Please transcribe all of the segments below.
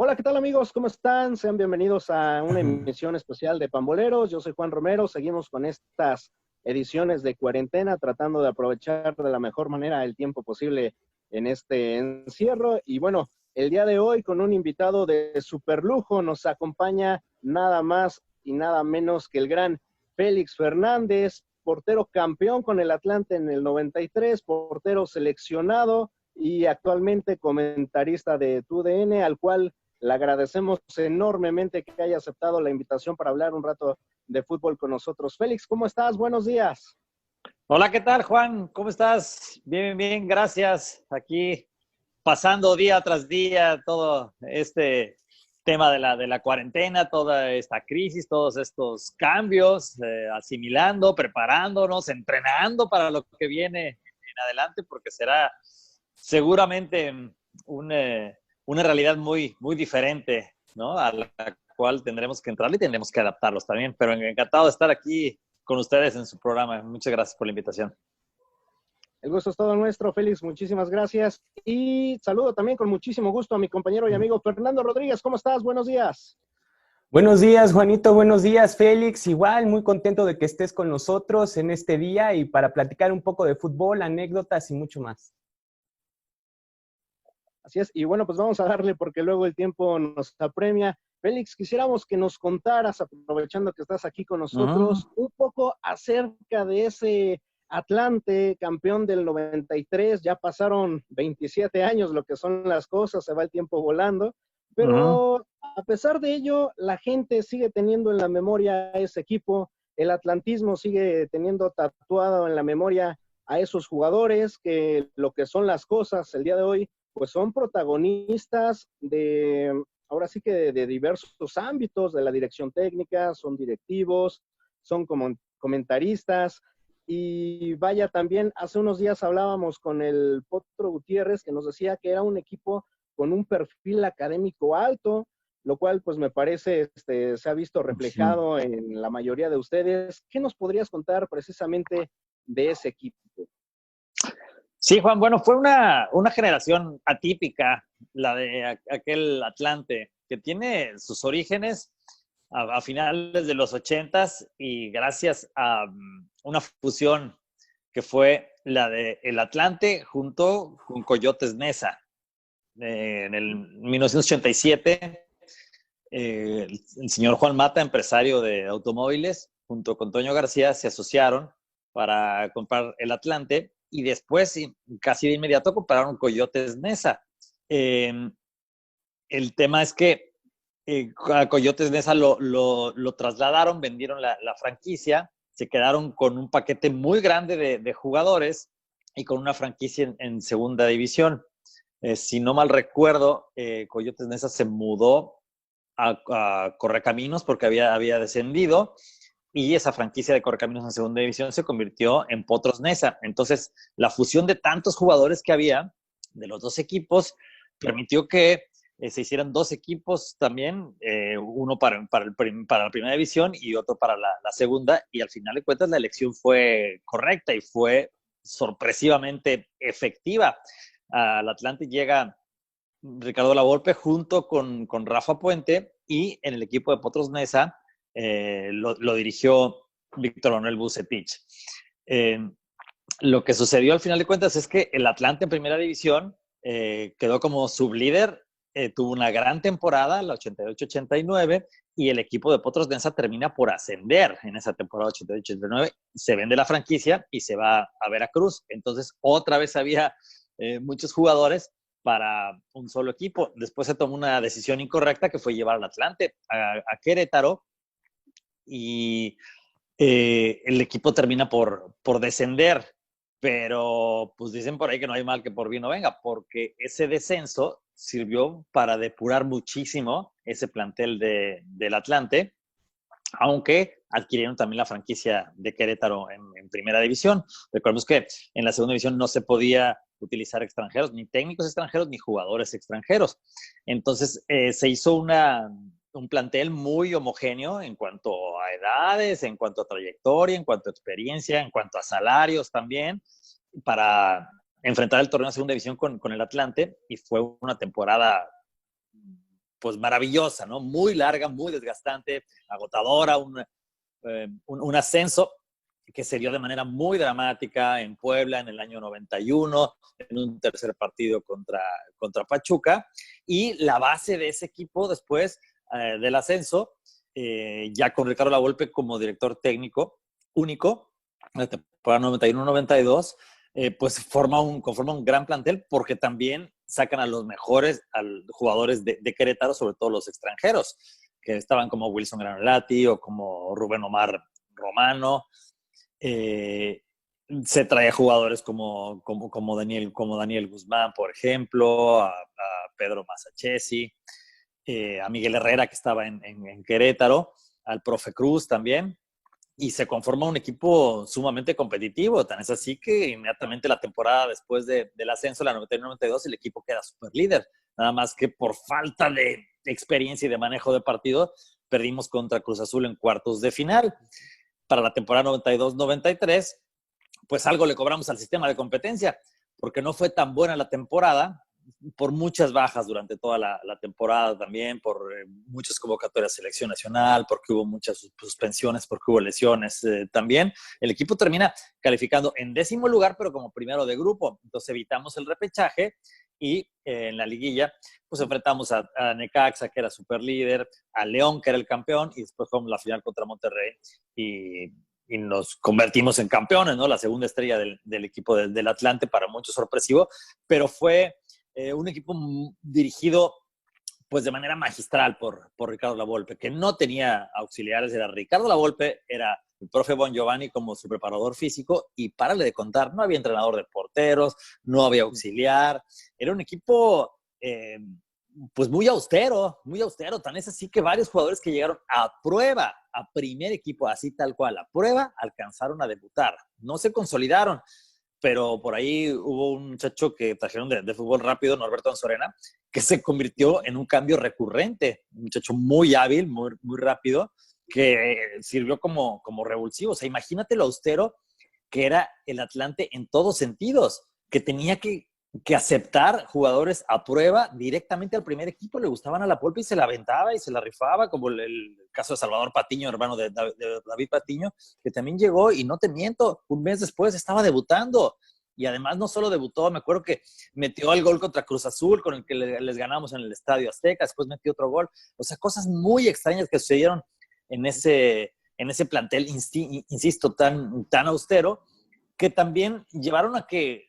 Hola, ¿qué tal amigos? ¿Cómo están? Sean bienvenidos a una emisión especial de Pamboleros. Yo soy Juan Romero. Seguimos con estas ediciones de cuarentena, tratando de aprovechar de la mejor manera el tiempo posible en este encierro. Y bueno, el día de hoy con un invitado de super lujo nos acompaña nada más y nada menos que el gran Félix Fernández, portero campeón con el Atlante en el 93, portero seleccionado y actualmente comentarista de TUDN, al cual le agradecemos enormemente que haya aceptado la invitación para hablar un rato de fútbol con nosotros. Félix, ¿cómo estás? Buenos días. Hola, ¿qué tal, Juan? ¿Cómo estás? Bien, bien, gracias. Aquí pasando día tras día todo este tema de la cuarentena, toda esta crisis, todos estos cambios, asimilando, preparándonos, entrenando para lo que viene en adelante, porque será seguramente una realidad muy, muy diferente, ¿no? A la cual tendremos que entrar y tendremos que adaptarlos también. Pero encantado de estar aquí con ustedes en su programa. Muchas gracias por la invitación. El gusto es todo nuestro, Félix. Muchísimas gracias. Y saludo también con muchísimo gusto a mi compañero y amigo Fernando Rodríguez. ¿Cómo estás? Buenos días. Buenos días, Juanito. Buenos días, Félix. Igual, muy contento de que estés con nosotros en este día y para platicar un poco de fútbol, anécdotas y mucho más. Así es. Y bueno, pues vamos a darle porque luego el tiempo nos apremia. Félix, quisiéramos que nos contaras, aprovechando que estás aquí con nosotros, un poco acerca de ese Atlante, campeón del 93. Ya pasaron 27 años, lo que son las cosas, se va el tiempo volando, pero a pesar de ello, la gente sigue teniendo en la memoria a ese equipo, el atlantismo sigue teniendo tatuado en la memoria a esos jugadores, que lo que son las cosas el día de hoy, pues son protagonistas de, ahora sí que de diversos ámbitos de la dirección técnica, son directivos, son como comentaristas. Y vaya, también hace unos días hablábamos con el Potro Gutiérrez, que nos decía que era un equipo con un perfil académico alto, lo cual pues me parece se ha visto reflejado en la mayoría de ustedes. ¿Qué nos podrías contar precisamente de ese equipo? Sí, Juan, bueno, fue una generación atípica, la de aquel Atlante, que tiene sus orígenes a finales de los 80s y gracias a una fusión que fue la de el Atlante junto con Coyotes Neza. En el 1987, el señor Juan Mata, empresario de automóviles, junto con Toño García, se asociaron para comprar el Atlante y después, casi de inmediato, compraron Coyotes Neza. El tema es que a Coyotes Neza lo trasladaron, vendieron la franquicia, se quedaron con un paquete muy grande de jugadores y con una franquicia en segunda división. Si no mal recuerdo, Coyotes Neza se mudó a Correcaminos porque había descendido y esa franquicia de Correcaminos en segunda división se convirtió en Potros Neza. Entonces, la fusión de tantos jugadores que había de los dos equipos permitió que se hicieran dos equipos también, uno para la primera división y otro para la segunda, y al final de cuentas la elección fue correcta y fue sorpresivamente efectiva. Al Atlante llega Ricardo Lavolpe junto con Rafa Puente, y en el equipo de Potros Neza lo dirigió Víctor Manuel Bucetich. Lo que sucedió al final de cuentas es que el Atlante en primera división quedó como sublíder, tuvo una gran temporada, la 88-89, y el equipo de Potros Neza termina por ascender en esa temporada 88-89, se vende la franquicia y se va a Veracruz. Entonces otra vez había muchos jugadores para un solo equipo. Después se tomó una decisión incorrecta que fue llevar al Atlante a Querétaro y el equipo termina por descender. Pero pues dicen por ahí que no hay mal que por bien no venga, porque ese descenso sirvió para depurar muchísimo ese plantel del Atlante, aunque adquirieron también la franquicia de Querétaro en primera división. Recordemos que en la segunda división no se podía utilizar extranjeros, ni técnicos extranjeros, ni jugadores extranjeros. Entonces se hizo un plantel muy homogéneo en cuanto a edades, en cuanto a trayectoria, en cuanto a experiencia, en cuanto a salarios también, para enfrentar el torneo de segunda división con el Atlante, y fue una temporada pues maravillosa, ¿no? Muy larga, muy desgastante, agotadora, un ascenso que se dio de manera muy dramática en Puebla en el año 91, en un tercer partido contra Pachuca, y la base de ese equipo después del ascenso, ya con Ricardo Lavolpe como director técnico único, en la temporada 91-92, pues conforma un gran plantel porque también sacan a los mejores jugadores de Querétaro, sobre todo los extranjeros, que estaban como Wilson Granolati o como Rubén Omar Romano. Se trae jugadores como Daniel Guzmán, por ejemplo, a Pedro Masachesi, a Miguel Herrera, que estaba en Querétaro, al profe Cruz también, y se conforma un equipo sumamente competitivo. Tan es así que inmediatamente la temporada después del ascenso, la 91-92, el equipo queda super líder. Nada más que por falta de experiencia y de manejo de partido, perdimos contra Cruz Azul en cuartos de final. Para la temporada 92-93, pues algo le cobramos al sistema de competencia, porque no fue tan buena la temporada, por muchas bajas durante toda la temporada también, por muchas convocatorias de selección nacional, porque hubo muchas suspensiones, porque hubo lesiones también. El equipo termina calificando en 10º lugar, pero como primero de grupo. Entonces evitamos el repechaje y en la liguilla pues enfrentamos a Necaxa, que era super líder, a León, que era el campeón, y después jugamos la final contra Monterrey y nos convertimos en campeones, ¿no? La segunda estrella del equipo del Atlante, para muchos sorpresivo, pero fue un equipo dirigido pues de manera magistral por Ricardo Lavolpe, que no tenía auxiliares. Era Ricardo Lavolpe, era el profe Bon Giovanni como su preparador físico, y párale de contar, no había entrenador de porteros, no había auxiliar, era un equipo pues muy austero, tan es así que varios jugadores que llegaron a prueba, a primer equipo, así tal cual, a prueba, alcanzaron a debutar, no se consolidaron, pero por ahí hubo un muchacho que trajeron de fútbol rápido, Norberto Anzorena, que se convirtió en un cambio recurrente, un muchacho muy hábil, muy, muy rápido, que sirvió como revulsivo. O sea, imagínate lo austero que era el Atlante en todos sentidos, que tenía que aceptar jugadores a prueba directamente al primer equipo. Le gustaban a Lavolpe y se la aventaba y se la rifaba, como el caso de Salvador Patiño, hermano de David Patiño, que también llegó, y no te miento, un mes después estaba debutando. Y además no solo debutó, me acuerdo que metió el gol contra Cruz Azul, con el que les ganamos en el Estadio Azteca, después metió otro gol. O sea, cosas muy extrañas que sucedieron en ese plantel, insisto, tan austero, que también llevaron a que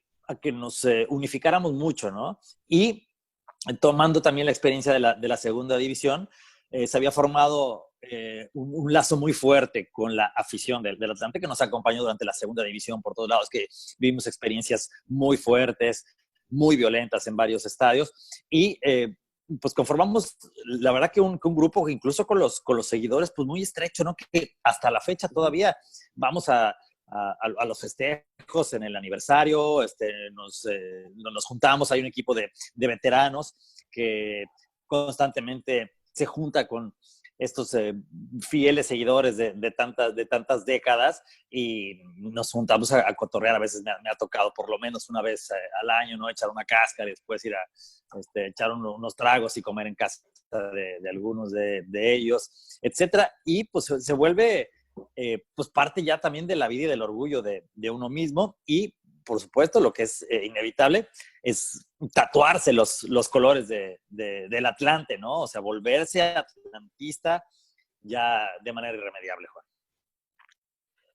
nos unificáramos mucho, ¿no? Y tomando también la experiencia de la segunda división, se había formado un lazo muy fuerte con la afición del Atlante, que nos acompañó durante la segunda división por todos lados, que vivimos experiencias muy fuertes, muy violentas en varios estadios, y pues conformamos, la verdad que un grupo, incluso con los seguidores, pues muy estrecho, ¿no? Que hasta la fecha todavía vamos a los festejos en el aniversario, nos juntamos, hay un equipo de veteranos que constantemente se junta con estos fieles seguidores de tantas décadas, y nos juntamos a cotorrear. A veces me ha tocado por lo menos una vez al año, ¿no? Echar una cáscara y después ir a echar unos tragos y comer en casa de algunos de ellos, etcétera. Y pues se vuelve pues parte ya también de la vida y del orgullo de uno mismo. Y por supuesto lo que es inevitable es tatuarse los colores del Atlante, ¿no? O sea, volverse atlantista ya de manera irremediable, Juan.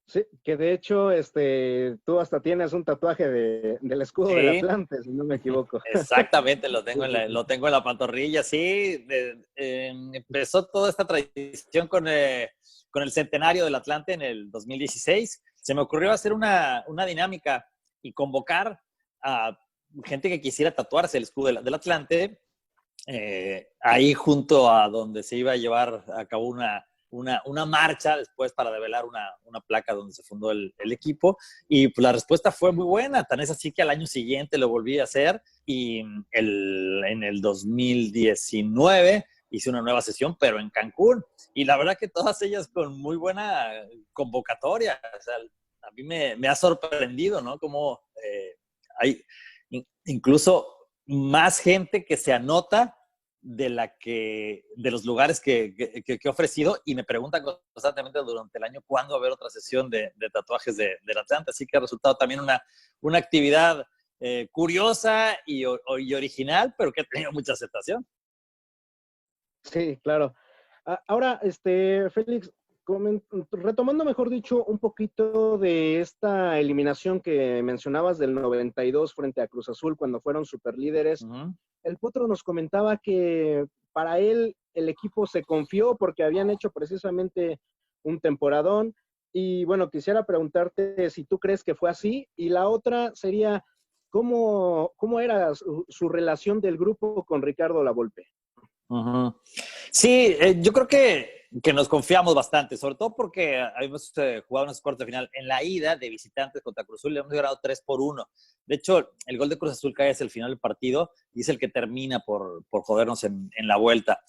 Sí, que de hecho tú hasta tienes un tatuaje del escudo del Atlante, si no me equivoco. Exactamente, lo tengo en la pantorrilla, sí. Empezó toda esta tradición con el centenario del Atlante en el 2016. Se me ocurrió hacer una dinámica y convocar a gente que quisiera tatuarse el escudo del Atlante, ahí junto a donde se iba a llevar a cabo una marcha después para develar una placa donde se fundó el equipo, y pues la respuesta fue muy buena. Tan es así que al año siguiente lo volví a hacer, y en el 2019 hice una nueva sesión, pero en Cancún, y la verdad que todas ellas con muy buena convocatoria. O sea, a mí me ha sorprendido, ¿no? Como hay incluso más gente que se anota de los lugares que he ofrecido, y me preguntan constantemente durante el año cuándo va a haber otra sesión de tatuajes del Atlante. Así que ha resultado también una actividad curiosa y original, pero que ha tenido mucha aceptación. Sí, claro. Ahora, Félix, retomando, mejor dicho, un poquito de esta eliminación que mencionabas del 92 frente a Cruz Azul cuando fueron superlíderes, el Potro nos comentaba que para él el equipo se confió porque habían hecho precisamente un temporadón. Y bueno, quisiera preguntarte si tú crees que fue así. Y la otra sería, ¿cómo era su relación del grupo con Ricardo Lavolpe? Sí, yo creo que nos confiamos bastante, sobre todo porque habíamos jugado unos cuartos de final. En la ida de visitantes contra Cruz Azul le hemos ganado 3-1. De hecho, el gol de Cruz Azul cae hacia el final del partido y es el que termina por jodernos en la vuelta.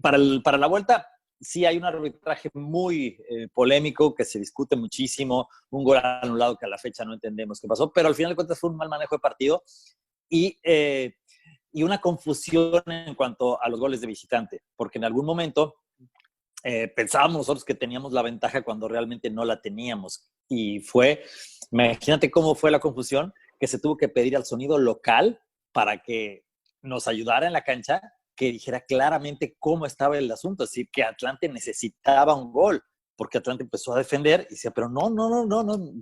Para la vuelta, sí hay un arbitraje muy polémico que se discute muchísimo, un gol anulado que a la fecha no entendemos qué pasó, pero al final de cuentas fue un mal manejo de partido y una confusión en cuanto a los goles de visitante, porque en algún momento pensábamos nosotros que teníamos la ventaja cuando realmente no la teníamos. Y imagínate cómo fue la confusión, que se tuvo que pedir al sonido local para que nos ayudara en la cancha, que dijera claramente cómo estaba el asunto, es decir, que Atlante necesitaba un gol, porque Atlante empezó a defender y decía, pero no,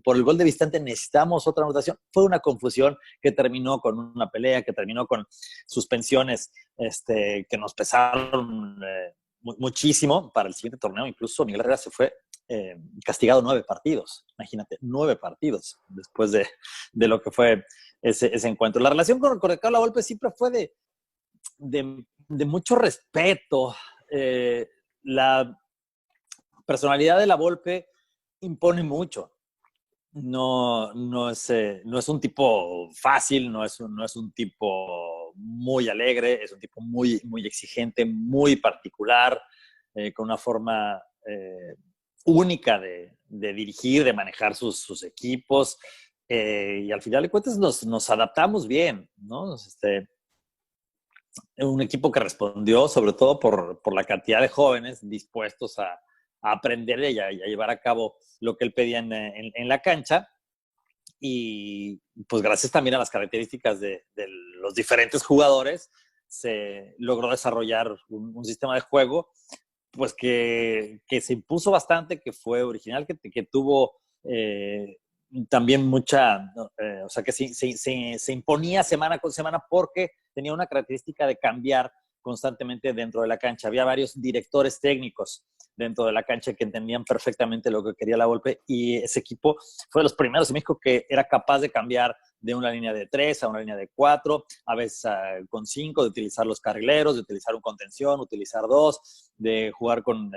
por el gol de visitante necesitamos otra anotación. Fue una confusión que terminó con una pelea, que terminó con suspensiones que nos pesaron muchísimo para el siguiente torneo. Incluso Miguel Herrera se fue castigado 9 partidos. Imagínate, 9 partidos después de lo que fue ese encuentro. La relación con Ricardo Lavolpe siempre fue de mucho respeto. La personalidad de Lavolpe impone mucho. No es un tipo fácil, no es un tipo muy alegre, es un tipo muy, muy exigente, muy particular, con una forma única de dirigir, de manejar sus equipos, y al final de cuentas nos adaptamos bien, ¿no? Un equipo que respondió sobre todo por la cantidad de jóvenes dispuestos a aprender y a llevar a cabo lo que él pedía en la cancha, y pues gracias también a las características de los diferentes jugadores se logró desarrollar un sistema de juego pues que se impuso bastante, que fue original, que tuvo también mucha, o sea que se imponía semana con semana porque tenía una característica de cambiar constantemente dentro de la cancha. Había varios directores técnicos dentro de la cancha que entendían perfectamente lo que quería Lavolpe, y ese equipo fue de los primeros en México que era capaz de cambiar de una línea de 3 a una línea de 4, a veces con 5, de utilizar los carrileros, de utilizar un contención, utilizar 2, de jugar con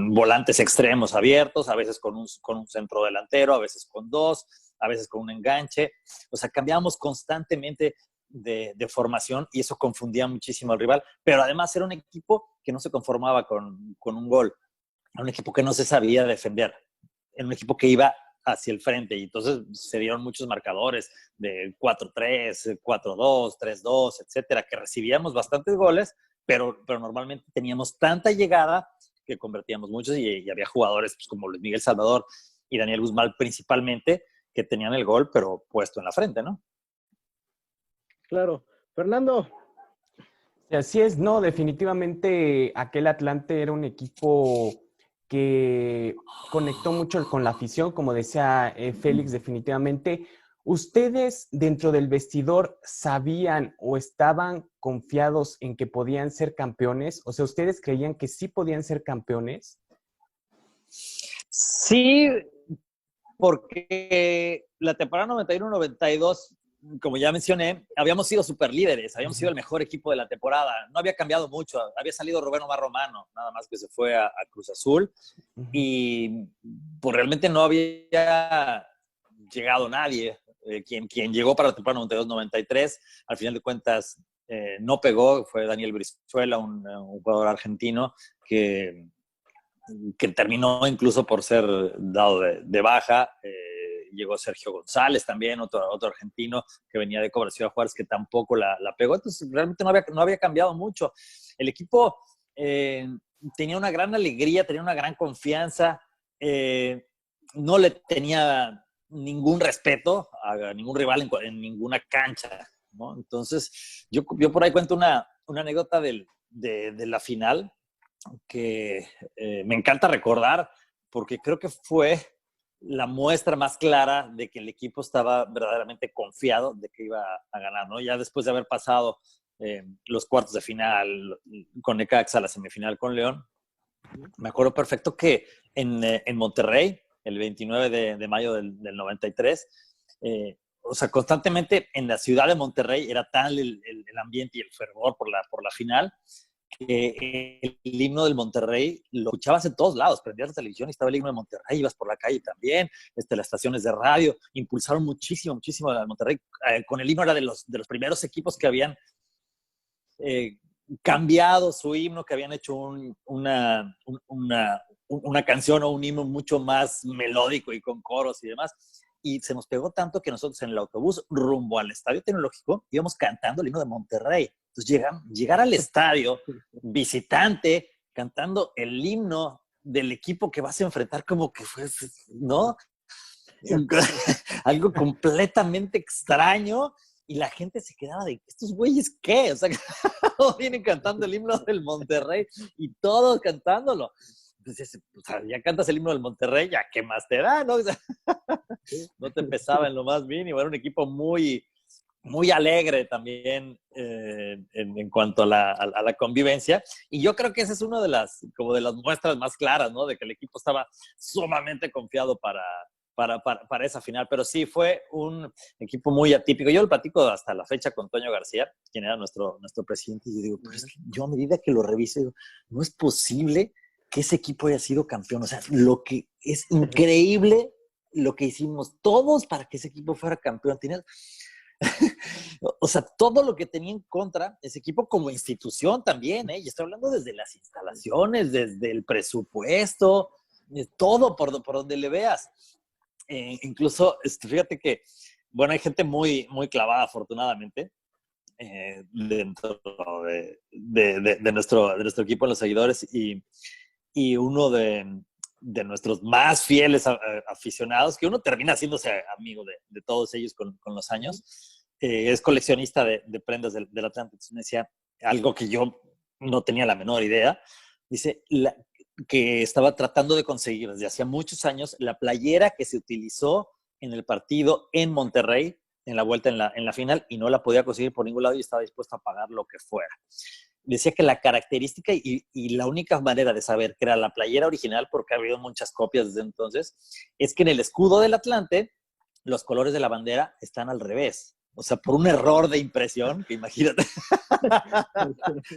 volantes extremos abiertos, a veces con un centro delantero, a veces con 2, a veces con un enganche. O sea, cambiábamos constantemente de formación y eso confundía muchísimo al rival, pero además era un equipo que no se conformaba con un gol, era un equipo que no se sabía defender, era un equipo que iba hacia el frente, y entonces se dieron muchos marcadores de 4-3, 4-2, 3-2, etcétera, que recibíamos bastantes goles, pero normalmente teníamos tanta llegada que convertíamos muchos, y había jugadores pues, como Luis Miguel Salvador y Daniel Guzmán principalmente, que tenían el gol pero puesto en la frente, ¿no? Claro. Fernando. Así es, no, definitivamente aquel Atlante era un equipo que conectó mucho con la afición, como decía Félix, definitivamente. ¿Ustedes dentro del vestidor sabían o estaban confiados en que podían ser campeones? O sea, ¿ustedes creían que sí podían ser campeones? Sí, porque la temporada 91-92, como ya mencioné, habíamos sido superlíderes, habíamos sido el mejor equipo de la temporada, no había cambiado mucho, había salido Rubén Omar Romano, nada más que se fue a Cruz Azul, y pues realmente no había llegado nadie. Quien llegó para la temporada 92-93, al final de cuentas no pegó, fue Daniel Brizuela, un jugador argentino que terminó incluso por ser dado de baja, llegó Sergio González también, otro argentino que venía de Cobra Ciudad Juárez, que tampoco la pegó. Entonces, realmente no había cambiado mucho. El equipo tenía una gran alegría, tenía una gran confianza, no le tenía ningún respeto a ningún rival en ninguna cancha, ¿no? Entonces, yo por ahí cuento una anécdota de la final que me encanta recordar, porque creo que fue la muestra más clara de que el equipo estaba verdaderamente confiado de que iba a ganar, ¿no? Ya después de haber pasado los cuartos de final con Necaxa, la semifinal con León, me acuerdo perfecto que en Monterrey, el 29 de mayo del 93, o sea, constantemente en la ciudad de Monterrey era tal el ambiente y el fervor por la final, que el himno del Monterrey lo escuchabas en todos lados, prendías la televisión y estaba el himno de Monterrey, ibas por la calle también, las estaciones de radio impulsaron muchísimo al Monterrey. Con el himno era de los primeros equipos que habían cambiado su himno, que habían hecho una canción o un himno mucho más melódico y con coros y demás. Y se nos pegó tanto que nosotros en el autobús rumbo al Estadio Tecnológico íbamos cantando el himno de Monterrey. Entonces llegar al estadio, visitante, cantando el himno del equipo que vas a enfrentar, como que fue, ¿no? Algo completamente extraño, y la gente se quedaba de, ¿estos güeyes qué? O sea, vienen cantando el himno del Monterrey y todos cantándolo. Entonces, o sea, ya cantas el himno del Monterrey, ya qué más te da, ¿no? O sea, no te pesaba en lo más mínimo. Era un equipo muy, muy alegre también en cuanto a la convivencia. Y yo creo que esa es una de las muestras más claras, ¿no? De que el equipo estaba sumamente confiado para esa final. Pero sí, fue un equipo muy atípico. Yo lo platico hasta la fecha con Toño García, quien era nuestro presidente, y yo digo, pero es que yo a medida que lo reviso, digo, no es posible que ese equipo haya sido campeón. O sea, lo que es increíble lo que hicimos todos para que ese equipo fuera campeón. O sea, todo lo que tenía en contra ese equipo como institución también, y estoy hablando desde las instalaciones, desde el presupuesto, todo por donde le veas. Incluso, fíjate que, bueno, hay gente muy, muy clavada, afortunadamente, dentro de nuestro equipo, en los seguidores, y uno de nuestros más fieles aficionados, que uno termina haciéndose amigo de todos ellos con los años, es coleccionista de prendas del Atlante. Entonces me decía algo que yo no tenía la menor idea. Dice que estaba tratando de conseguir desde hacía muchos años la playera que se utilizó en el partido en Monterrey, en la vuelta en la final, y no la podía conseguir por ningún lado, y estaba dispuesto a pagar lo que fuera. Decía que la característica y la única manera de saber que era la playera original, porque ha habido muchas copias desde entonces, es que en el escudo del Atlante los colores de la bandera están al revés. O sea, por un error de impresión, que imagínate,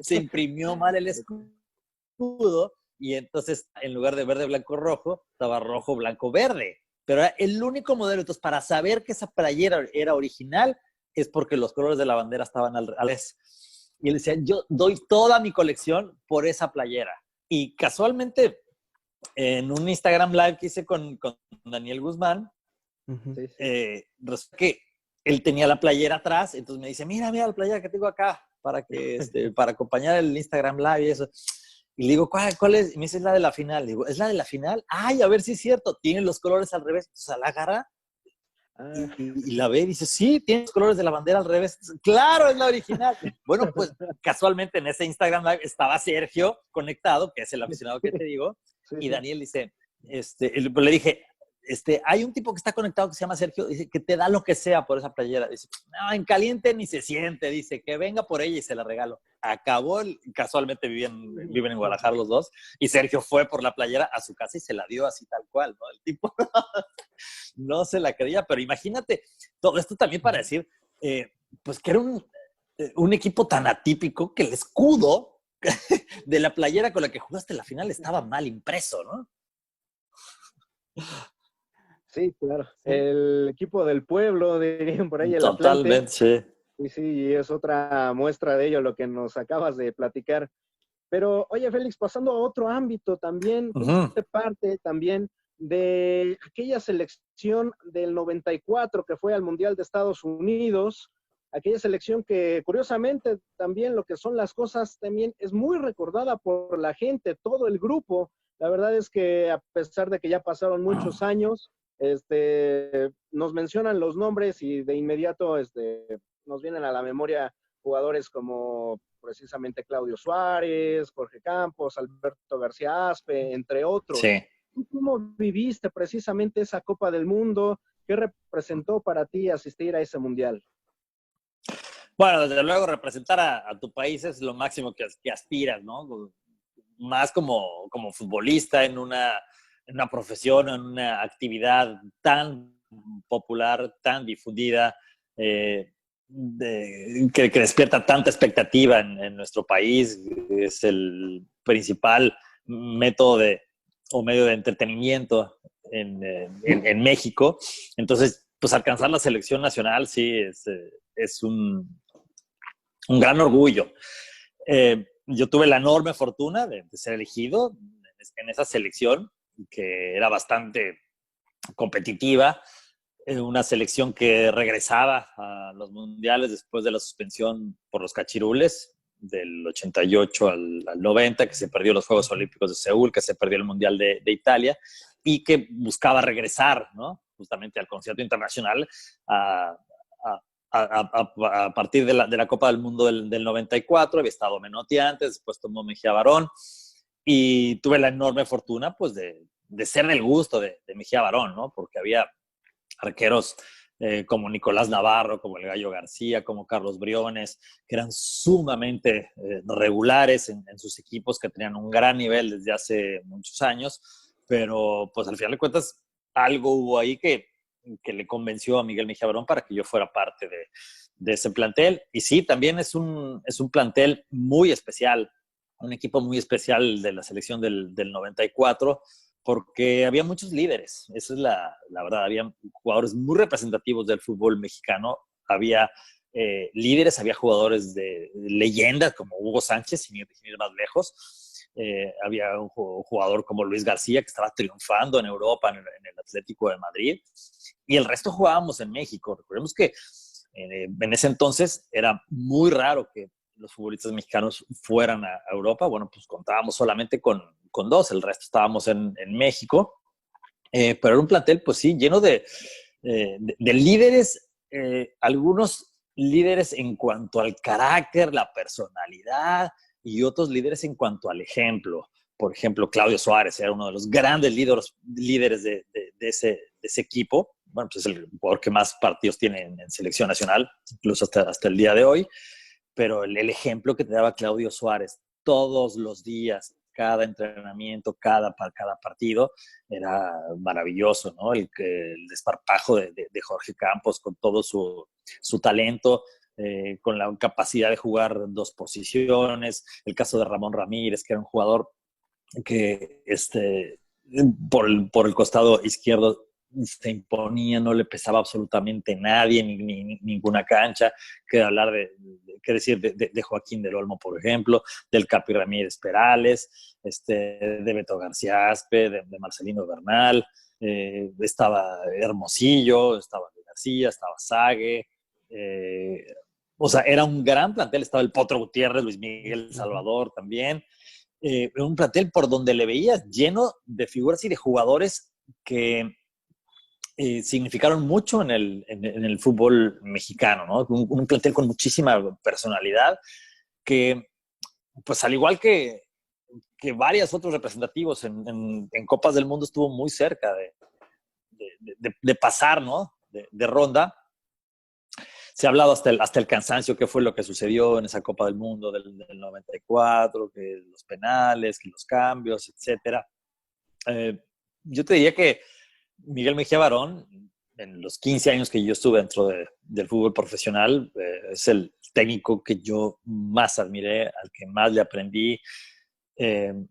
se imprimió mal el escudo, y entonces en lugar de verde, blanco, rojo, estaba rojo, blanco, verde. Pero era el único modelo. Entonces, para saber que esa playera era original, es porque los colores de la bandera estaban al revés. Y él decía, yo doy toda mi colección por esa playera. Y casualmente, en un Instagram Live que hice con Daniel Guzmán, resulta que él tenía la playera atrás, entonces me dice, mira la playera que tengo acá, para acompañar el Instagram Live y eso. Y le digo, ¿cuál es? Y me dice, es la de la final. Le digo, ¿es la de la final? Ay, a ver si es cierto, tiene los colores al revés. O sea, la agarra y la ve y dice, sí, tiene los colores de la bandera al revés. Claro, es la original. Bueno, pues casualmente en ese Instagram Live estaba Sergio conectado, que es el aficionado que te digo, y Daniel dice, le dije, hay un tipo que está conectado que se llama Sergio, dice que te da lo que sea por esa playera. Dice, no, en caliente ni se siente, dice, que venga por ella y se la regalo. Acabó, casualmente viven en Guadalajara los dos, y Sergio fue por la playera a su casa y se la dio así tal cual, ¿no? El tipo no se la creía, pero imagínate, todo esto también para decir, pues que era un equipo tan atípico que el escudo de la playera con la que jugaste la final estaba mal impreso, ¿no? Sí, claro. Sí. El equipo del pueblo, dirían por ahí, el Totalmente, Atlante. Sí. Sí, y es otra muestra de ello lo que nos acabas de platicar. Pero, oye, Félix, pasando a otro ámbito también, parte también de aquella selección del 94 que fue al Mundial de Estados Unidos, aquella selección que curiosamente también lo que son las cosas también es muy recordada por la gente, todo el grupo. La verdad es que a pesar de que ya pasaron muchos años, nos mencionan los nombres y de inmediato nos vienen a la memoria jugadores como precisamente Claudio Suárez, Jorge Campos, Alberto García Aspe, entre otros. Sí. ¿Cómo viviste precisamente esa Copa del Mundo? ¿Qué representó para ti asistir a ese mundial? Bueno, desde luego representar a tu país es lo máximo que aspiras, ¿no? Más como futbolista en una profesión, en una actividad tan popular, tan difundida, que despierta tanta expectativa en nuestro país. Es el principal método o medio de entretenimiento en México. Entonces, pues alcanzar la selección nacional sí es un gran orgullo. Yo tuve la enorme fortuna de ser elegido en esa selección, que era bastante competitiva, una selección que regresaba a los mundiales después de la suspensión por los cachirules del 88 al 90, que se perdió los Juegos Olímpicos de Seúl, que se perdió el Mundial de Italia, y que buscaba regresar, ¿no? Justamente al concierto internacional a partir de la Copa del Mundo del 94. Había estado Menotti antes, después tomó Mejía Barón, y tuve la enorme fortuna pues de ser del gusto de Mejía Barón, ¿no? Porque había arqueros como Nicolás Navarro, como el Gallo García, como Carlos Briones, que eran sumamente regulares en sus equipos, que tenían un gran nivel desde hace muchos años, pero pues al final de cuentas algo hubo ahí que le convenció a Miguel Mejía Barón para que yo fuera parte de ese plantel. Y sí, también es un plantel muy especial, un equipo muy especial de la selección del 94, porque había muchos líderes. Esa es la verdad. Había jugadores muy representativos del fútbol mexicano. Había líderes, había jugadores de leyendas como Hugo Sánchez, sin ir más lejos. Había un jugador como Luis García, que estaba triunfando en Europa, en el Atlético de Madrid, y el resto jugábamos en México. Recordemos que en ese entonces era muy raro que los futbolistas mexicanos fueran a Europa. Bueno, pues contábamos solamente con dos, el resto estábamos en México, pero era un plantel, pues sí, lleno de líderes, algunos líderes en cuanto al carácter, la personalidad, y otros líderes en cuanto al ejemplo. Por ejemplo, Claudio Suárez era uno de los grandes líderes de ese equipo. Bueno, pues es el jugador que más partidos tiene en selección nacional, incluso hasta el día de hoy. Pero el ejemplo que te daba Claudio Suárez todos los días, cada entrenamiento, cada partido, era maravilloso, ¿no? El desparpajo de Jorge Campos con todo su talento, con la capacidad de jugar dos posiciones. El caso de Ramón Ramírez, que era un jugador que por el costado izquierdo se imponía, no le pesaba absolutamente nadie, ni ninguna cancha. Que hablar qué decir de Joaquín del Olmo, por ejemplo, del Capi Ramírez Perales, de Beto García Aspe, de Marcelino Bernal, estaba Hermosillo, estaba García, estaba Sague, o sea, era un gran plantel. Estaba el Potro Gutiérrez, Luis Miguel Salvador también. Un plantel por donde le veías lleno de figuras y de jugadores que significaron mucho en el fútbol mexicano, ¿no? Un plantel con muchísima personalidad, que, pues al igual que varios otros representativos en Copas del Mundo, estuvo muy cerca de pasar, ¿no? De ronda. Se ha hablado hasta el cansancio, qué fue lo que sucedió en esa Copa del Mundo del 94, que los penales, que los cambios, etcétera. Yo te diría que Miguel Mejía Barón, en los 15 años que yo estuve dentro del fútbol profesional, es el técnico que yo más admiré, al que más le aprendí.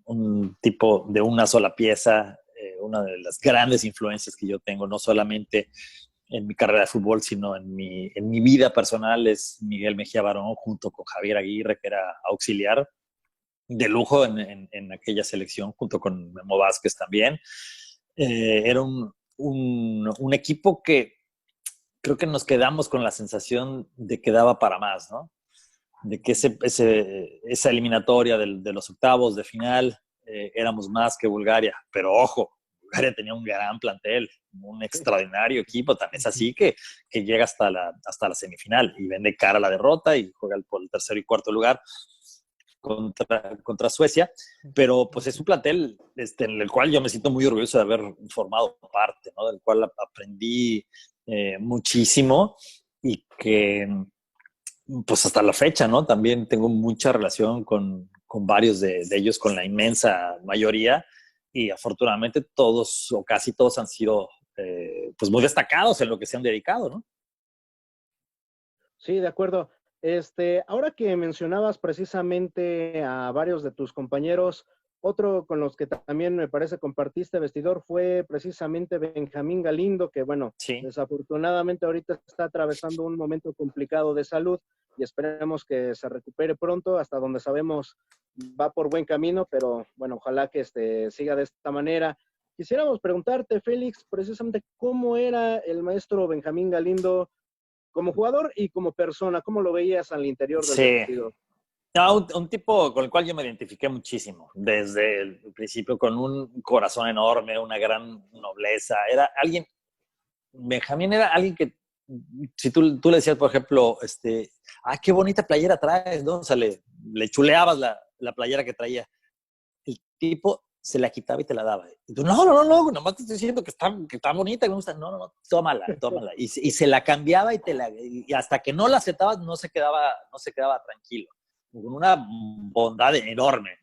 Un tipo de una sola pieza, una de las grandes influencias que yo tengo, no solamente en mi carrera de fútbol, sino en mi vida personal, es Miguel Mejía Barón, junto con Javier Aguirre, que era auxiliar de lujo en aquella selección, junto con Memo Vázquez también. Era un equipo que creo que nos quedamos con la sensación de que daba para más, ¿no? De que esa eliminatoria de los octavos de final éramos más que Bulgaria. Pero ojo, Bulgaria tenía un gran plantel, un extraordinario equipo. También es así que llega hasta la semifinal y vende cara a la derrota y juega por el tercer y cuarto lugar contra Suecia. Pero pues es un plantel en el cual yo me siento muy orgulloso de haber formado parte, ¿no? Del cual aprendí muchísimo y que pues hasta la fecha, ¿no? También tengo mucha relación con varios de ellos, con la inmensa mayoría, y afortunadamente todos o casi todos han sido pues muy destacados en lo que se han dedicado, ¿no? Sí, de acuerdo. Ahora que mencionabas precisamente a varios de tus compañeros, otro con los que también me parece compartiste vestidor fue precisamente Benjamín Galindo, que bueno, Sí. desafortunadamente ahorita está atravesando un momento complicado de salud y esperemos que se recupere pronto, hasta donde sabemos va por buen camino, pero bueno, ojalá que siga de esta manera. Quisiéramos preguntarte, Félix, precisamente cómo era el maestro Benjamín Galindo como jugador y como persona. ¿Cómo lo veías al interior del Sí. vestidor? No, un tipo con el cual yo me identifiqué muchísimo desde el principio, con un corazón enorme, una gran nobleza. Era alguien, Benjamín era alguien que, si tú le decías, por ejemplo, qué bonita playera traes, ¿no? O sea, le chuleabas la playera que traía. El tipo se la quitaba y te la daba. Y tú, no, nomás te estoy diciendo que está bonita, que me gusta. No, tómala. Y se la cambiaba y hasta que no la aceptabas no se quedaba tranquilo. Con una bondad enorme,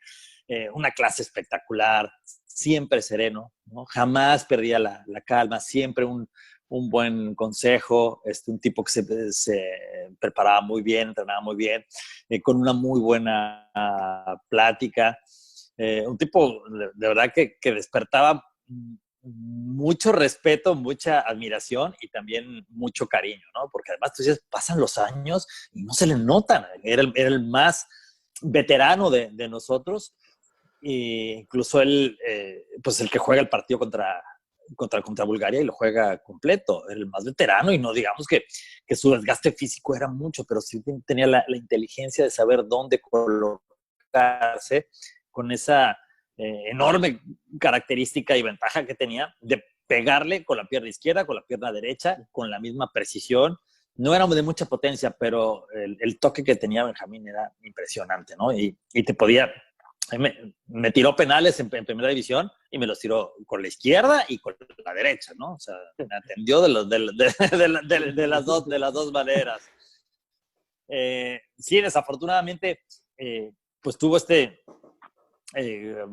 una clase espectacular, siempre sereno, ¿no? Jamás perdía la calma, siempre un buen consejo, un tipo que se preparaba muy bien, entrenaba muy bien, con una muy buena plática. Un tipo de verdad que despertaba mucho respeto, mucha admiración y también mucho cariño, ¿no? Porque además tú dices, pasan los años y no se le notan. Era el más veterano de nosotros e incluso él, pues el que juega el partido contra Bulgaria y lo juega completo, era el más veterano y no digamos que su desgaste físico era mucho, pero sí tenía la inteligencia de saber dónde colocarse con esa enorme característica y ventaja que tenía de pegarle con la pierna izquierda, con la pierna derecha, con la misma precisión. No éramos de mucha potencia, pero el toque que tenía Benjamín era impresionante, ¿no? Y te podía... Me tiró penales en primera división y me los tiró con la izquierda y con la derecha, ¿no? O sea, me atendió de las dos maneras. Sí, desafortunadamente, pues tuvo eh,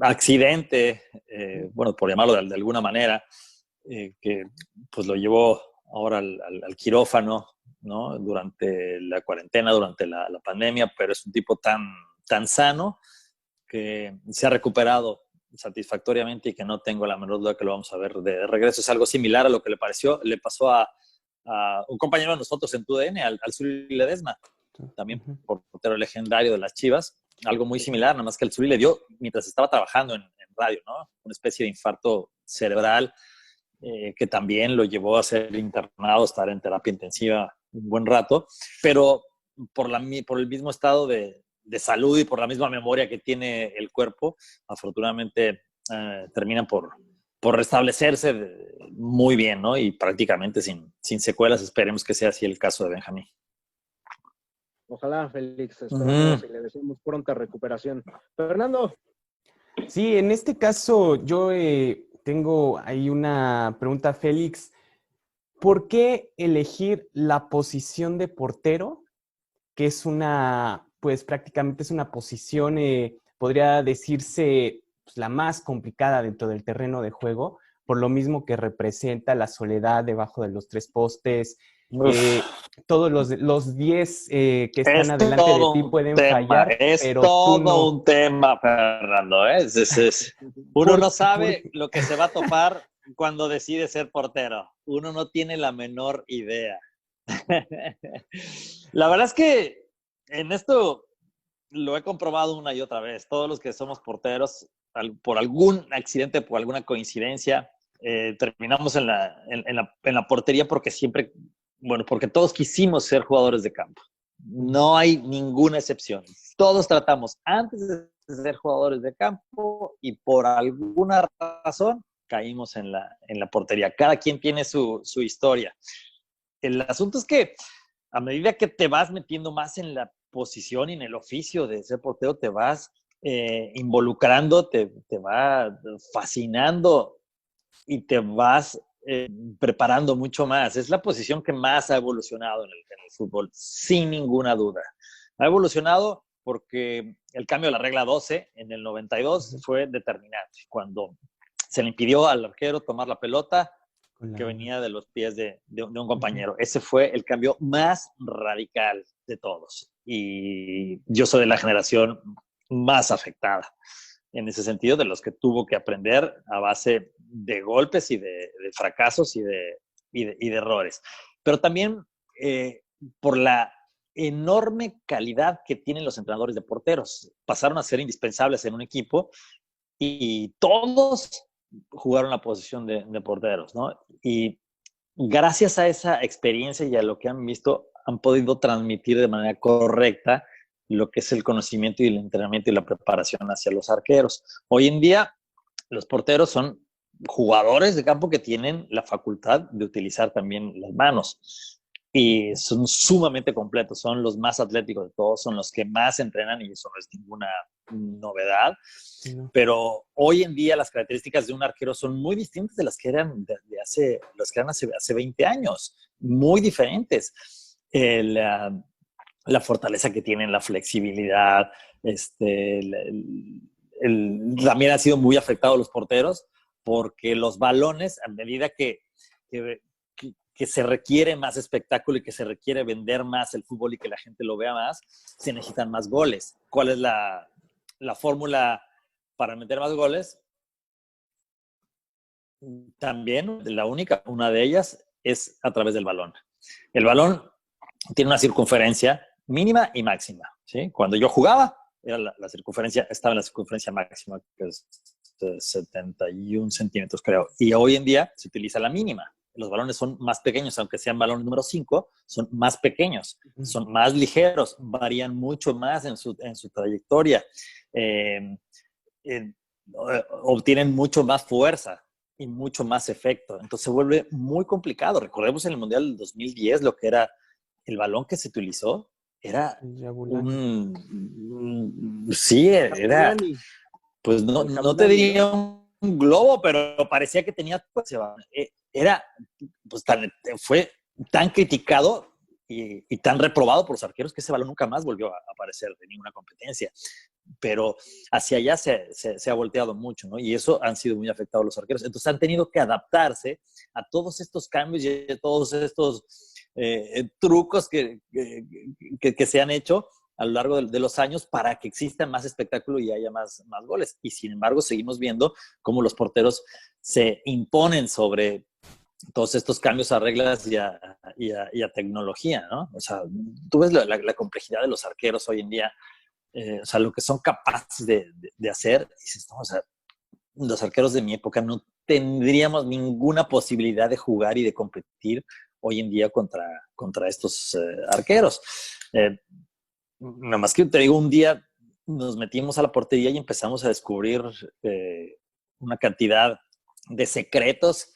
accidente, bueno, por llamarlo de alguna manera, que pues lo llevó ahora al quirófano, ¿no? Durante la cuarentena, durante la pandemia, pero es un tipo tan sano que se ha recuperado satisfactoriamente y que no tengo la menor duda que lo vamos a ver de regreso. Es algo similar a lo que le pasó a un compañero de nosotros en TUDN, al Zuli Ledesma, también portero legendario de las Chivas, algo muy similar, nada más que el Zuli le dio mientras estaba trabajando en radio, ¿no? Una especie de infarto cerebral que también lo llevó a ser internado, estar en terapia intensiva un buen rato, pero por el mismo estado de salud y por la misma memoria que tiene el cuerpo, afortunadamente terminan por restablecerse muy bien, ¿no? Y prácticamente sin secuelas. Esperemos que sea así el caso de Benjamín. Ojalá, Félix, esperamos y le deseamos pronta recuperación. Fernando. Sí, en este caso yo tengo ahí una pregunta, Félix. ¿Por qué elegir la posición de portero, que es pues prácticamente es una posición, podría decirse, pues, la más complicada dentro del terreno de juego, por lo mismo que representa la soledad debajo de los tres postes? Todos los 10 que están adelante de ti pueden fallar, pero tú no. Un tema, Fernando. Uno no sabe lo que se va a topar cuando decide ser portero. Uno no tiene la menor idea. La verdad es que en esto lo he comprobado una y otra vez. Todos los que somos porteros por algún accidente, por alguna coincidencia, terminamos en la portería porque porque todos quisimos ser jugadores de campo. No hay ninguna excepción. Todos tratamos antes de ser jugadores de campo y por alguna razón caímos en la portería. Cada quien tiene su historia. El asunto es que a medida que te vas metiendo más en la posición y en el oficio de ser portero, te vas involucrando, te va fascinando y te vas preparando mucho más. Es la posición que más ha evolucionado en el fútbol, sin ninguna duda. Ha evolucionado porque el cambio de la regla 12 en el 92 fue determinante, cuando se le impidió al arquero tomar la pelota que venía de los pies de un compañero. Ese fue el cambio más radical de todos. Y yo soy de la generación más afectada en ese sentido, de los que tuvo que aprender a base de golpes y de fracasos y de errores. Pero también por la enorme calidad que tienen los entrenadores de porteros. Pasaron a ser indispensables en un equipo y todos jugaron la posición de porteros, ¿no? Y gracias a esa experiencia y a lo que han visto, han podido transmitir de manera correcta lo que es el conocimiento y el entrenamiento y la preparación hacia los arqueros. Hoy en día, los porteros son jugadores de campo que tienen la facultad de utilizar también las manos y son sumamente completos, son los más atléticos de todos, son los que más entrenan y eso no es ninguna novedad. No. Pero hoy en día las características de un arquero son muy distintas de las que eran hace 20 años, muy diferentes. La fortaleza que tienen, la flexibilidad, también han sido muy afectados los porteros porque los balones, a medida que se requiere más espectáculo y que se requiere vender más el fútbol y que la gente lo vea más, se necesitan más goles. ¿Cuál es la fórmula para meter más goles? También, una de ellas es a través del balón. El balón tiene una circunferencia mínima y máxima, ¿sí? Cuando yo jugaba, estaba en la circunferencia máxima, que es 71 centímetros, creo. Y hoy en día se utiliza la mínima. Los balones son más pequeños, aunque sean balones número 5, son más pequeños, son más ligeros, varían mucho más en su trayectoria, obtienen mucho más fuerza y mucho más efecto. Entonces se vuelve muy complicado. Recordemos en el Mundial del 2010 lo que era el balón que se utilizó. Era pues no te diría un globo, pero parecía que tenía, fue tan criticado y tan reprobado por los arqueros que ese balón nunca más volvió a aparecer de ninguna competencia. Pero hacia allá se ha volteado mucho, ¿no? Y eso han sido muy afectados los arqueros. Entonces han tenido que adaptarse a todos estos cambios y a todos estos trucos que se han hecho a lo largo de los años para que exista más espectáculo y haya más goles. Y sin embargo, seguimos viendo cómo los porteros se imponen sobre todos estos cambios a reglas y a tecnología, ¿no? O sea, tú ves la complejidad de los arqueros hoy en día, o sea, lo que son capaces de hacer. Y dices, no, o sea, los arqueros de mi época no tendríamos ninguna posibilidad de jugar y de competir hoy en día contra estos arqueros. Nada más que te digo, un día nos metimos a la portería y empezamos a descubrir una cantidad de secretos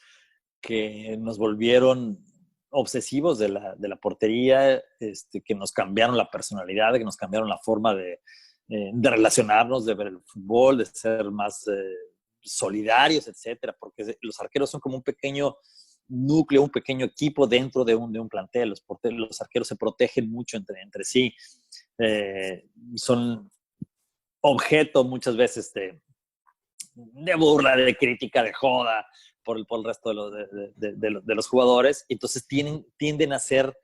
que nos volvieron obsesivos de la portería, que nos cambiaron la personalidad, que nos cambiaron la forma de relacionarnos, de ver el fútbol, de ser más solidarios, etcétera, porque los arqueros son como un pequeño núcleo, un pequeño equipo dentro de un plantel. Los arqueros se protegen mucho entre sí, son objeto muchas veces de burla, de crítica, de joda por el resto de los jugadores. Entonces tienden a ser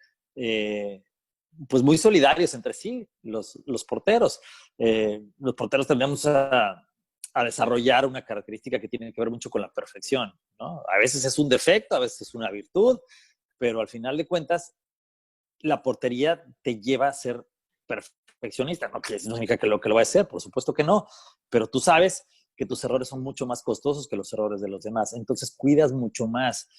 pues muy solidarios entre sí los porteros. Los porteros tendemos a desarrollar una característica que tiene que ver mucho con la perfección, ¿no? A veces es un defecto, a veces es una virtud, pero al final de cuentas la portería te lleva a ser perfeccionista. No significa que lo va a ser, por supuesto que no, pero tú sabes que tus errores son mucho más costosos que los errores de los demás. Entonces cuidas mucho más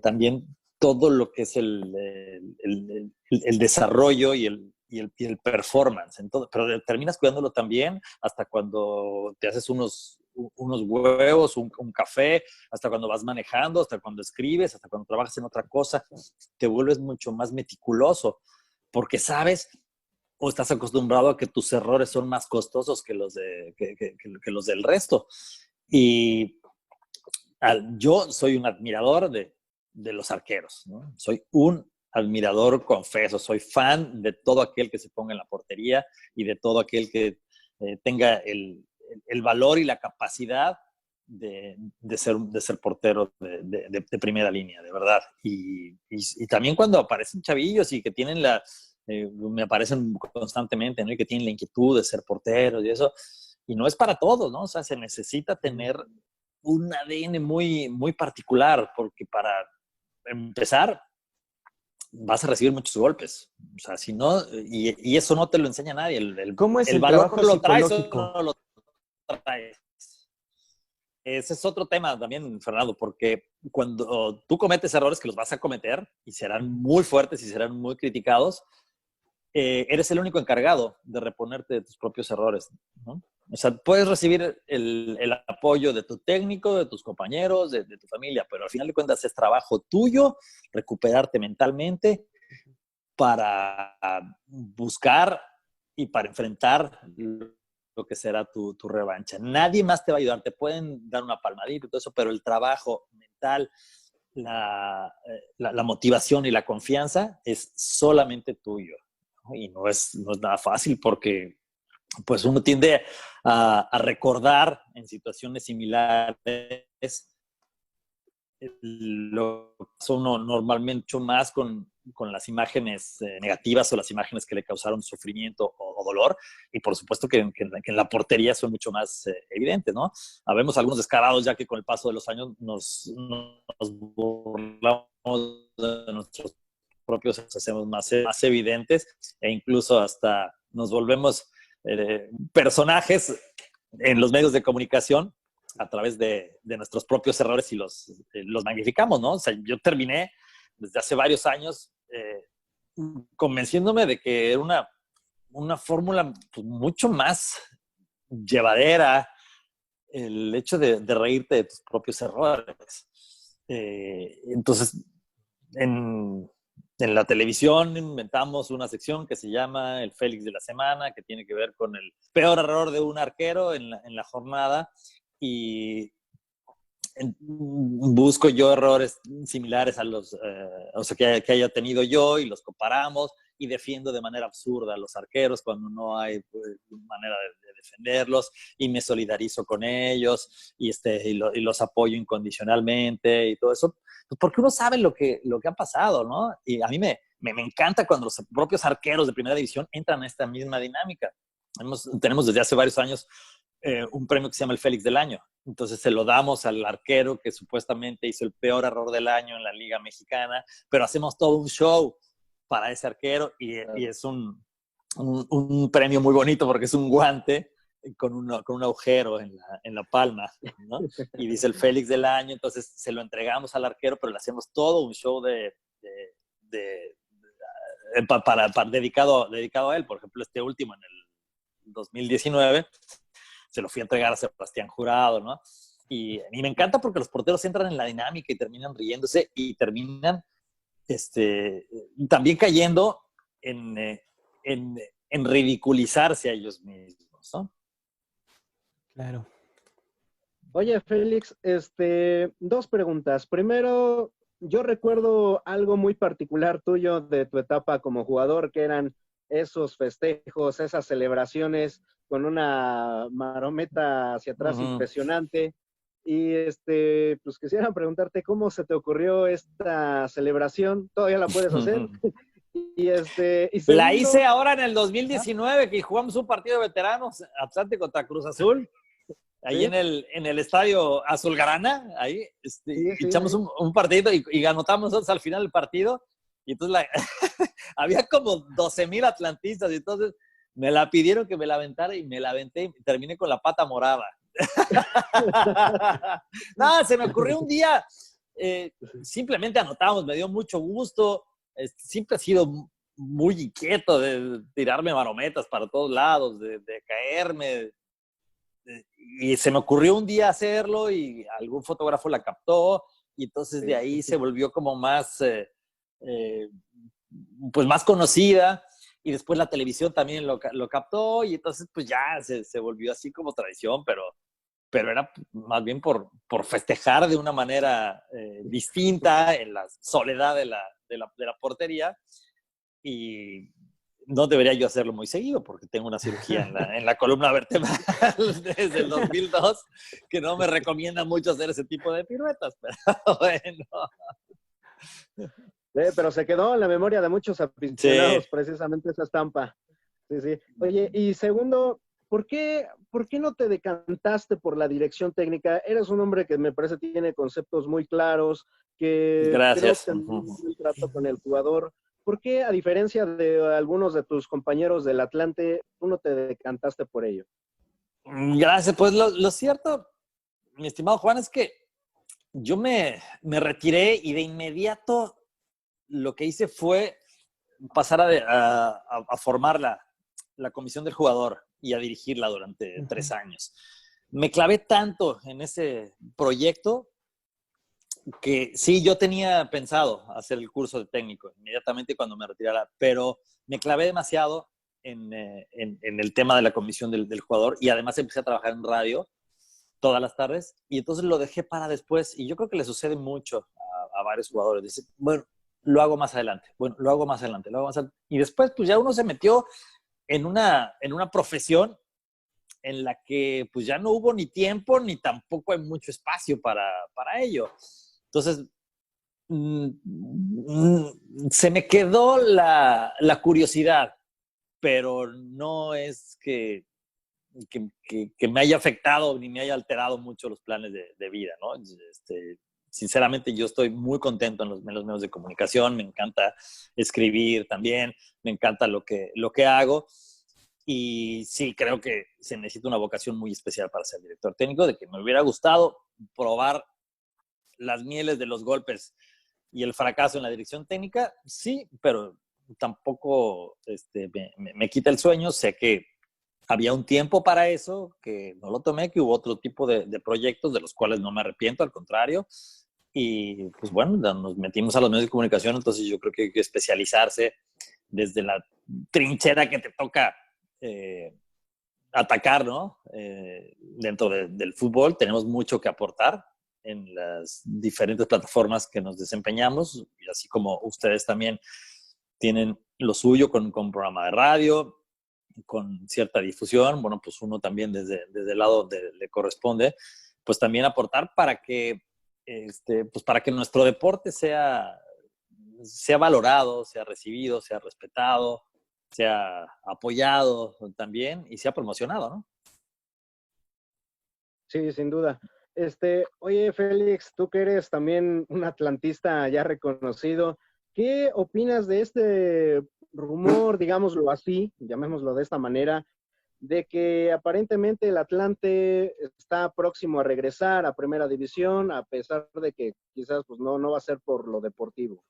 también todo lo que es el desarrollo y el performance. Entonces, pero terminas cuidándolo también hasta cuando te haces unos huevos, un café, hasta cuando vas manejando, hasta cuando escribes, hasta cuando trabajas en otra cosa, te vuelves mucho más meticuloso porque sabes o estás acostumbrado a que tus errores son más costosos que los del resto. Y yo soy un admirador de los arqueros, ¿no? Soy un admirador, confeso, soy fan de todo aquel que se ponga en la portería y de todo aquel que tenga el valor y la capacidad de ser portero de primera línea, de verdad. Y también cuando aparecen chavillos y que tienen me aparecen constantemente, ¿no? Y que tienen la inquietud de ser porteros y eso, y no es para todos, ¿no? O sea, se necesita tener un ADN muy, muy particular, porque para empezar vas a recibir muchos golpes. O sea, si no, y eso no te lo enseña nadie. ¿Cómo es el valor trabajo lo traes psicológico? o no lo traes. Ese es otro tema también, Fernando, porque cuando tú cometes errores, que los vas a cometer y serán muy fuertes y serán muy criticados, eres el único encargado de reponerte de tus propios errores, ¿no? O sea, puedes recibir el apoyo de tu técnico, de tus compañeros, de tu familia, pero al final de cuentas es trabajo tuyo recuperarte mentalmente para buscar y para enfrentar lo que será tu revancha. Nadie más te va a ayudar, te pueden dar una palmadita y todo eso, pero el trabajo mental, la motivación y la confianza es solamente tuyo. Y no es nada fácil porque pues uno tiende a recordar en situaciones similares lo que pasó uno normalmente mucho más con las imágenes negativas o las imágenes que le causaron sufrimiento o dolor, y por supuesto que en la portería son mucho más evidentes, ¿no? Habemos algunos descarados ya que con el paso de los años nos burlamos de nuestros propios, hacemos más evidentes e incluso hasta nos volvemos personajes en los medios de comunicación a través de nuestros propios errores y los magnificamos, ¿no? O sea, yo terminé desde hace varios años convenciéndome de que era una fórmula pues, mucho más llevadera el hecho de reírte de tus propios errores. Entonces, en la televisión inventamos una sección que se llama el Félix de la Semana, que tiene que ver con el peor error de un arquero en la jornada, y busco yo errores similares a los o sea, que haya tenido yo, y los comparamos y defiendo de manera absurda a los arqueros cuando no hay manera de defenderlos, y me solidarizo con ellos y los apoyo incondicionalmente y todo eso, pues porque uno sabe lo que ha pasado, ¿no? Y a mí me encanta cuando los propios arqueros de primera división entran a esta misma dinámica. Tenemos desde hace varios años un premio que se llama el Félix del Año. Entonces se lo damos al arquero que supuestamente hizo el peor error del año en la Liga Mexicana, pero hacemos todo un show para ese arquero y es un premio muy bonito porque es un guante con un agujero en la palma, ¿no? Y dice el Félix del Año. Entonces se lo entregamos al arquero, pero le hacemos todo un show dedicado a él. Por ejemplo, este último en el 2019 se lo fui a entregar a Sebastián Jurado, ¿no? Y me encanta porque los porteros entran en la dinámica y terminan riéndose y terminan también cayendo en ridiculizarse a ellos mismos, ¿no? Claro. Oye, Félix, dos preguntas. Primero, yo recuerdo algo muy particular tuyo de tu etapa como jugador, que eran esos festejos, esas celebraciones con una marometa hacia atrás impresionante. Y pues quisiera preguntarte cómo se te ocurrió esta celebración. ¿Todavía la puedes hacer? y segundo, la hice ahora en el 2019, que jugamos un partido de veteranos, Atlante contra Cruz Azul, ahí ¿sí? en el estadio Azulgrana, ahí echamos un partidito y anotamos nosotros al final del partido. Y entonces había como 12,000 atlantistas, y entonces me la pidieron que me la aventara y me la aventé y terminé con la pata morada. Nada, se me ocurrió un día, simplemente anotamos, me dio mucho gusto. Siempre he sido muy inquieto de tirarme marometas para todos lados, de caerme. Y se me ocurrió un día hacerlo y algún fotógrafo la captó y entonces de ahí se volvió como más, pues más conocida. Y después la televisión también lo captó y entonces pues ya se volvió así como tradición, pero era más bien por festejar de una manera distinta en la soledad de la portería. Y no debería yo hacerlo muy seguido porque tengo una cirugía en la columna vertebral desde el 2002 que no me recomienda mucho hacer ese tipo de piruetas, pero bueno. Pero se quedó en la memoria de muchos aficionados precisamente esa estampa. Sí, sí. Oye, y segundo, ¿por qué no te decantaste por la dirección técnica? Eres un hombre que me parece tiene conceptos muy claros, que Gracias. creo que un buen trato con el jugador. ¿Por qué, a diferencia de algunos de tus compañeros del Atlante, tú no te decantaste por ello? Gracias. Pues lo cierto, mi estimado Juan, es que yo me retiré y de inmediato lo que hice fue pasar a formar la comisión del jugador y a dirigirla durante 3 años. Me clavé tanto en ese proyecto que sí, yo tenía pensado hacer el curso de técnico inmediatamente cuando me retirara, pero me clavé demasiado en el tema de la comisión del jugador y además empecé a trabajar en radio todas las tardes y entonces lo dejé para después y yo creo que le sucede mucho a varios jugadores. Dicen, bueno, lo hago más adelante, bueno, lo hago más adelante, lo hago más adelante. Y después pues ya uno se metió en una profesión en la que pues ya no hubo ni tiempo ni tampoco hay mucho espacio para ello. Entonces, se me quedó la curiosidad, pero no es que me haya afectado ni me haya alterado mucho los planes de vida, ¿no? Sinceramente, yo estoy muy contento en los medios de comunicación, me encanta escribir también, me encanta lo que hago. Y sí, creo que se necesita una vocación muy especial para ser director técnico, de que me hubiera gustado probar las mieles de los golpes y el fracaso en la dirección técnica, sí, pero tampoco me quita el sueño. Sé que había un tiempo para eso, que no lo tomé, que hubo otro tipo de proyectos de los cuales no me arrepiento, al contrario. Y pues bueno, nos metimos a los medios de comunicación, entonces yo creo que hay que especializarse desde la trinchera que te toca atacar, ¿no? Dentro del fútbol tenemos mucho que aportar en las diferentes plataformas que nos desempeñamos, y así como ustedes también tienen lo suyo con programa de radio, con cierta difusión, bueno, pues uno también desde el lado le corresponde, pues también aportar para que, pues para que nuestro deporte sea valorado, sea recibido, sea respetado, sea apoyado también y sea promocionado, ¿no? Sí, sin duda. Oye, Félix, tú que eres también un atlantista ya reconocido, ¿qué opinas de este rumor, digámoslo así, llamémoslo de esta manera, de que aparentemente el Atlante está próximo a regresar a Primera División, a pesar de que quizás pues, no va a ser por lo deportivo?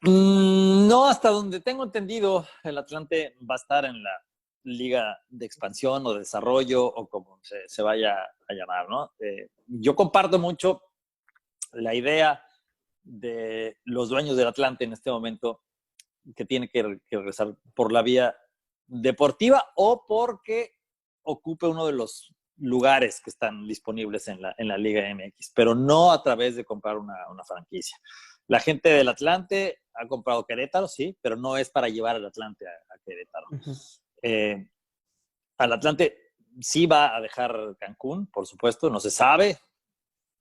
No, hasta donde tengo entendido, el Atlante va a estar en la liga de expansión o de desarrollo o como se vaya a llamar, ¿no? Yo comparto mucho la idea de los dueños del Atlante en este momento que tiene que regresar por la vía deportiva o porque ocupe uno de los lugares que están disponibles en la Liga MX, pero no a través de comprar una franquicia. La gente del Atlante ha comprado Querétaro, sí, pero no es para llevar al Atlante a Querétaro. Al Atlante sí va a dejar Cancún, por supuesto, no se sabe.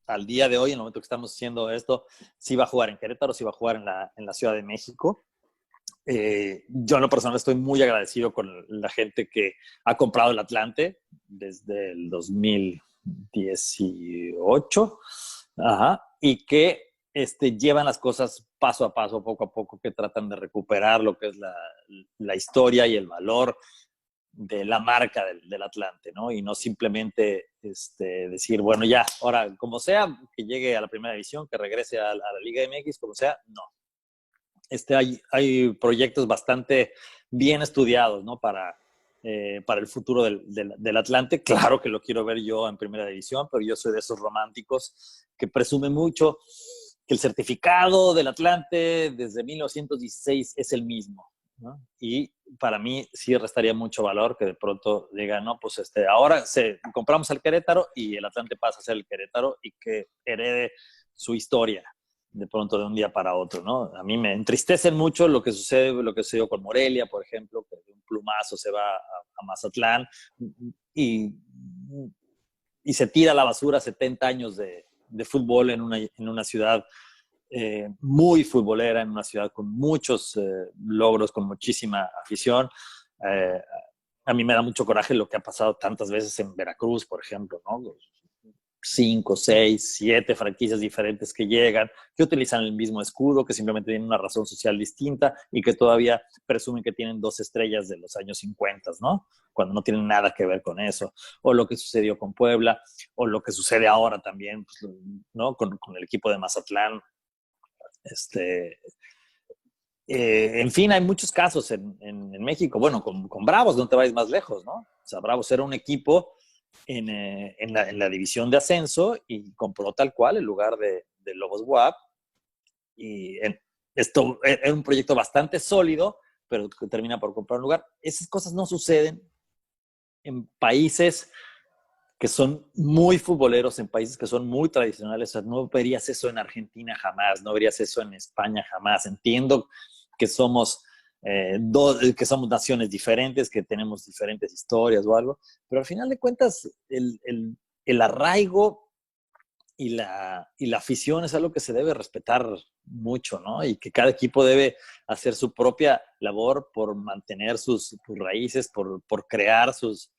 Al día de hoy, en el momento que estamos haciendo esto, sí va a jugar en Querétaro, sí va a jugar en la Ciudad de México. Yo en lo personal estoy muy agradecido con la gente que ha comprado el Atlante desde el 2018, y que llevan las cosas paso a paso, poco a poco, que tratan de recuperar lo que es la historia y el valor de la marca del Atlante, ¿no? Y no simplemente decir, bueno, ya, ahora, como sea, que llegue a la primera división, que regrese a la Liga MX, como sea, no. Hay proyectos bastante bien estudiados, ¿no? Para el futuro del Atlante. Claro que lo quiero ver yo en primera división, pero yo soy de esos románticos que presumen mucho que el certificado del Atlante desde 1916 es el mismo, ¿no? Y para mí sí restaría mucho valor que de pronto digan, no, pues ahora compramos al Querétaro y el Atlante pasa a ser el Querétaro y que herede su historia de pronto de un día para otro, ¿no? A mí me entristece mucho lo que sucedió con Morelia, por ejemplo, que de un plumazo se va a Mazatlán y se tira a la basura 70 años de fútbol en una ciudad muy futbolera, en una ciudad con muchos logros, con muchísima afición. A mí me da mucho coraje lo que ha pasado tantas veces en Veracruz, por ejemplo, ¿no? 5, 6, 7 franquicias diferentes que llegan, que utilizan el mismo escudo, que simplemente tienen una razón social distinta y que todavía presumen que tienen 2 estrellas de los años 50, ¿no? Cuando no tienen nada que ver con eso. O lo que sucedió con Puebla, o lo que sucede ahora también, pues, ¿no? Con el equipo de Mazatlán. En fin, hay muchos casos en México. Bueno, con Bravos no te vayas más lejos, ¿no? O sea, Bravos era un equipo en la división de ascenso y compró tal cual el lugar de Lobos WAP. Y esto era un proyecto bastante sólido, pero que termina por comprar un lugar. Esas cosas no suceden en países que son muy futboleros, en países que son muy tradicionales. O sea, no verías eso en Argentina jamás, no verías eso en España jamás. Entiendo que somos naciones diferentes, que tenemos diferentes historias o algo, pero al final de cuentas el arraigo y la afición es algo que se debe respetar mucho, ¿no? Y que cada equipo debe hacer su propia labor por mantener sus raíces, por crear sus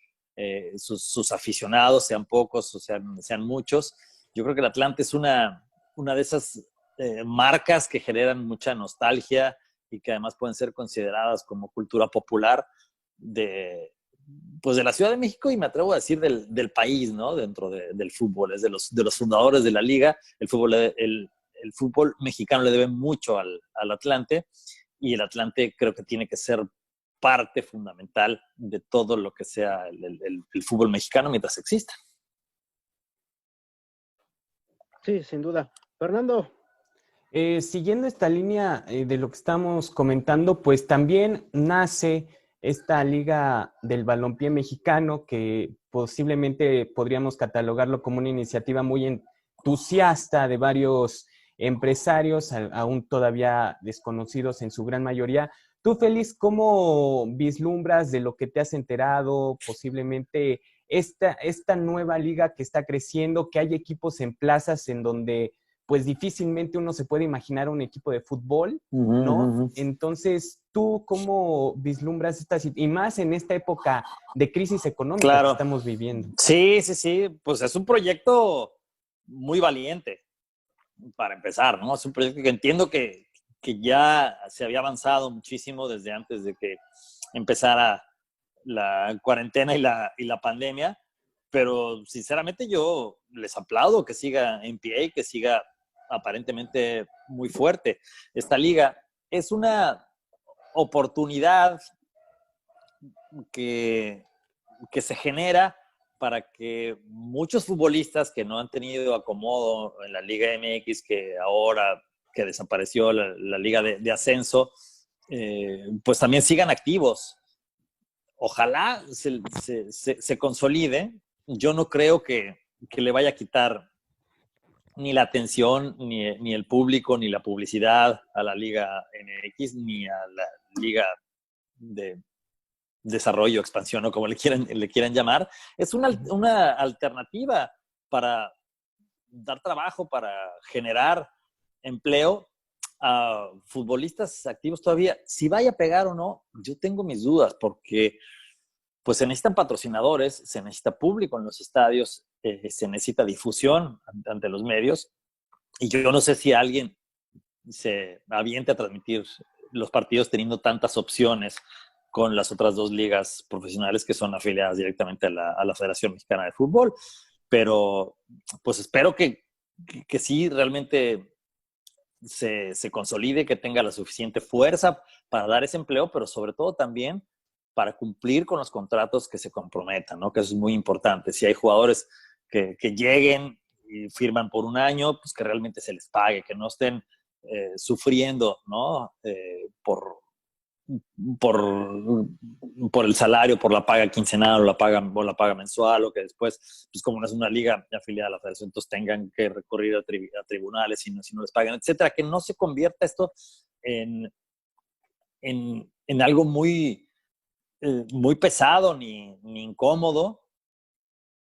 aficionados, sean pocos o sean muchos. Yo creo que el Atlante es una de esas marcas que generan mucha nostalgia y que además pueden ser consideradas como cultura popular pues de la Ciudad de México y me atrevo a decir del país, ¿no? Dentro del fútbol. Es de los fundadores de la liga. El fútbol mexicano le debe mucho al Atlante y el Atlante creo que tiene que ser parte fundamental de todo lo que sea el fútbol mexicano mientras exista. Sí, sin duda. Fernando. Siguiendo esta línea de lo que estamos comentando, pues también nace esta liga del balompié mexicano que posiblemente podríamos catalogarlo como una iniciativa muy entusiasta de varios empresarios, aún todavía desconocidos en su gran mayoría. Tú, Félix, ¿cómo vislumbras de lo que te has enterado posiblemente esta nueva liga que está creciendo, que hay equipos en plazas en donde pues difícilmente uno se puede imaginar un equipo de fútbol, ¿no? Uh-huh. Entonces, ¿tú cómo vislumbras esta situación? Y más en esta época de crisis económica que estamos viviendo. Sí. Pues es un proyecto muy valiente, para empezar, ¿no? Es un proyecto que entiendo que ya se había avanzado muchísimo desde antes de que empezara la cuarentena y la pandemia, pero sinceramente yo les aplaudo que siga en pie y que siga aparentemente muy fuerte. Esta liga es una oportunidad que se genera para que muchos futbolistas que no han tenido acomodo en la Liga MX, que ahora que desapareció la Liga de Ascenso, pues también sigan activos. Ojalá se consolide. Yo no creo que le vaya a quitar ni la atención, ni el público, ni la publicidad a la Liga MX, ni a la Liga de desarrollo, expansión o como le quieran llamar. Es una alternativa para dar trabajo, para generar empleo a futbolistas activos todavía. Si vaya a pegar o no, yo tengo mis dudas porque pues se necesitan patrocinadores, se necesita público en los estadios, se necesita difusión ante los medios y yo no sé si alguien se aviente a transmitir los partidos teniendo tantas opciones con las otras 2 ligas profesionales que son afiliadas directamente a la Federación Mexicana de Fútbol. Pero pues espero que sí realmente se consolide, que tenga la suficiente fuerza para dar ese empleo, pero sobre todo también para cumplir con los contratos que se comprometan, ¿no? Que eso es muy importante. Si hay jugadores que lleguen y firman por un año, pues que realmente se les pague, que no estén sufriendo, ¿no? Por el salario, por la paga quincenal o la paga mensual, o que después, pues como no es una liga afiliada a la federación, entonces tengan que recurrir a tribunales si no les pagan, etcétera. Que no se convierta esto en algo muy pesado ni incómodo,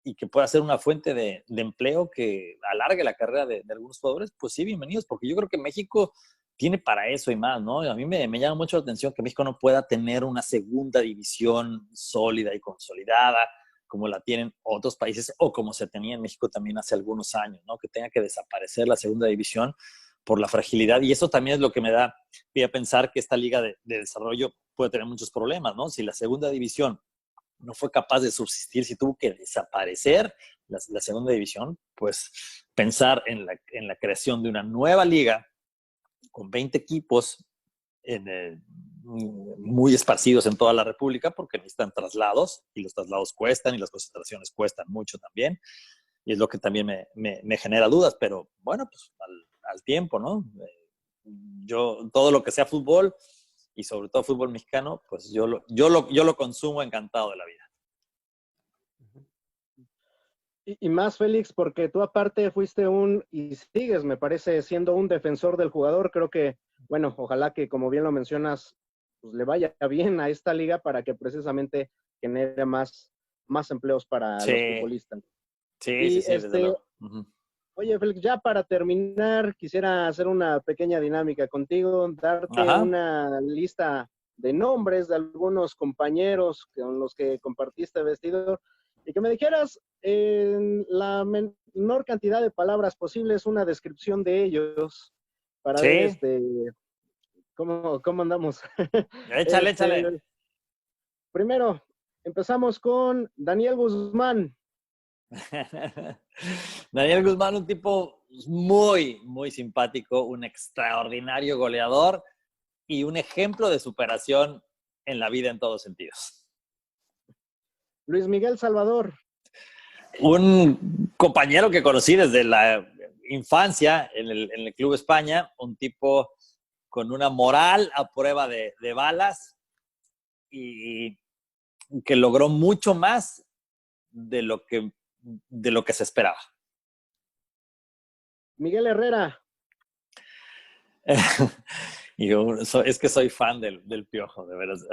y que pueda ser una fuente de empleo que alargue la carrera de algunos jugadores. Pues sí, bienvenidos, porque yo creo que México tiene para eso y más, ¿no? A mí me llama mucho la atención que México no pueda tener una segunda división sólida y consolidada como la tienen otros países, o como se tenía en México también hace algunos años, ¿no? Que tenga que desaparecer la segunda división por la fragilidad. Y eso también es lo que me da pie a pensar que esta liga de desarrollo puede tener muchos problemas, ¿no? Si la segunda división no fue capaz de subsistir, si tuvo que desaparecer la segunda división, pues pensar en la creación de una nueva liga con 20 equipos muy esparcidos en toda la República, porque necesitan traslados, y los traslados cuestan, y las concentraciones cuestan mucho también, y es lo que también me genera dudas. Pero bueno, pues al tiempo, ¿no? Yo, todo lo que sea fútbol, y sobre todo fútbol mexicano, pues yo lo consumo encantado de la vida. Y más, Félix, porque tú aparte fuiste y sigues, me parece, siendo un defensor del jugador. Creo que, bueno, ojalá que, como bien lo mencionas, pues le vaya bien a esta liga para que precisamente genere más empleos para los futbolistas. Sí, desde luego. Oye, Félix, ya para terminar, quisiera hacer una pequeña dinámica contigo, darte una lista de nombres de algunos compañeros con los que compartiste vestidor, y que me dijeras en la menor cantidad de palabras posibles una descripción de ellos para ver cómo andamos. Échale. Primero, empezamos con Daniel Guzmán. Daniel Guzmán, un tipo muy, muy simpático, un extraordinario goleador y un ejemplo de superación en la vida en todos sentidos. Luis Miguel Salvador. Un compañero que conocí desde la infancia en el Club España, un tipo con una moral a prueba de balas, y que logró mucho más de lo que se esperaba. Miguel Herrera. Es que soy fan del Piojo, de veras.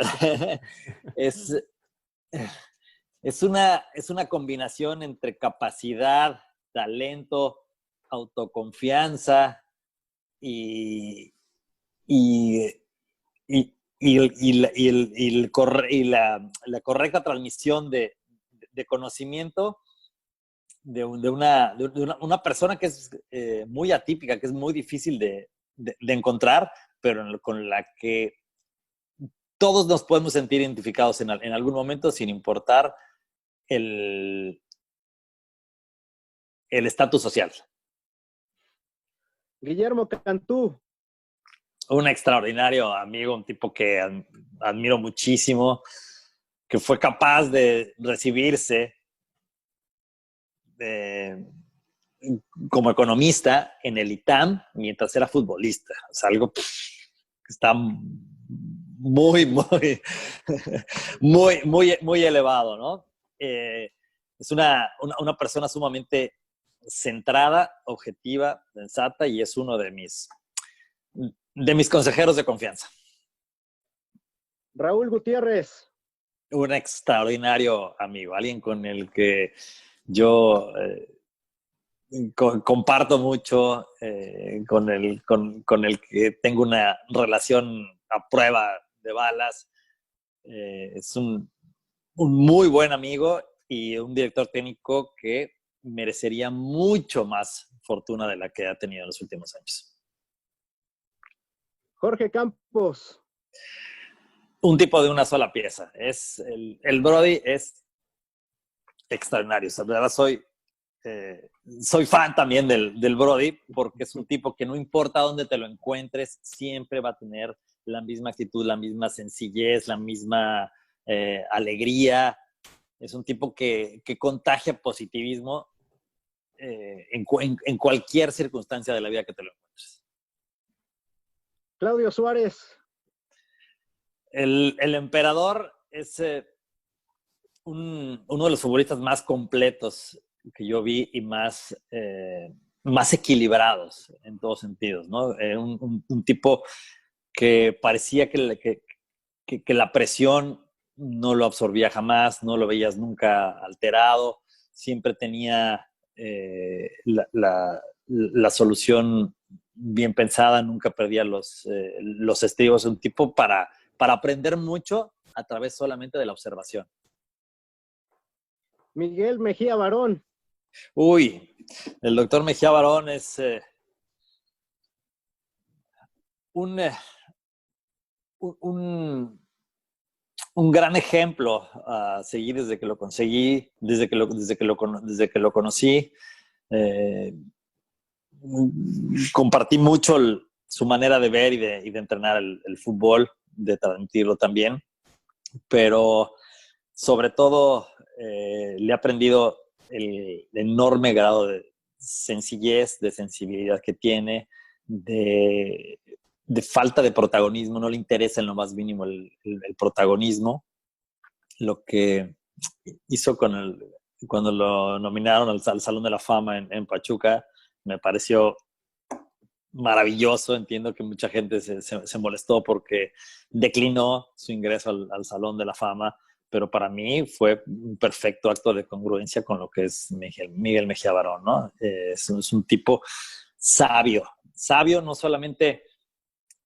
Es una combinación entre capacidad, talento, autoconfianza y la correcta transmisión de conocimiento de una persona que es muy atípica, que es muy difícil de encontrar, pero con la que todos nos podemos sentir identificados en algún momento, sin importar el estatus social. Guillermo Cantú. Un extraordinario amigo, un tipo que admiro muchísimo, que fue capaz de recibirse como economista en el ITAM mientras era futbolista. O sea, algo que está muy, muy, muy, muy, muy elevado, ¿no? Es una persona sumamente centrada, objetiva, sensata, y es uno de mis consejeros de confianza. Raúl Gutiérrez. Un extraordinario amigo, alguien con el que yo comparto mucho, con el que tengo una relación a prueba de balas. Es un muy buen amigo y un director técnico que merecería mucho más fortuna de la que ha tenido en los últimos años. Jorge Campos. un tipo de una sola pieza. El Brody es extraordinario. O sea, de verdad soy fan también del Brody, porque es un tipo que no importa dónde te lo encuentres, siempre va a tener la misma actitud, la misma sencillez, la misma alegría. Es un tipo que contagia positivismo en cualquier circunstancia de la vida que te lo encuentres. Claudio Suárez. El emperador es uno de los futbolistas más completos que yo vi y más equilibrados en todos sentidos, ¿no? Un tipo que parecía que la presión no lo absorbía jamás, no lo veías nunca alterado, siempre tenía la solución bien pensada, nunca perdía los estribos. Un tipo para aprender mucho a través solamente de la observación. Miguel Mejía Barón. Uy, el doctor Mejía Barón es un gran ejemplo a seguir desde que lo conseguí, desde que lo conocí. Compartí mucho su manera de ver y de entrenar el fútbol, de transmitirlo también, pero sobre todo le he aprendido el enorme grado de sencillez, de sensibilidad que tiene, de falta de protagonismo. No le interesa en lo más mínimo el protagonismo. Lo que hizo cuando lo nominaron al Salón de la Fama en Pachuca me pareció maravilloso. Entiendo que mucha gente se molestó porque declinó su ingreso al Salón de la Fama, pero para mí fue un perfecto acto de congruencia con lo que es Miguel Mejía Barón, ¿no? Es un tipo sabio no solamente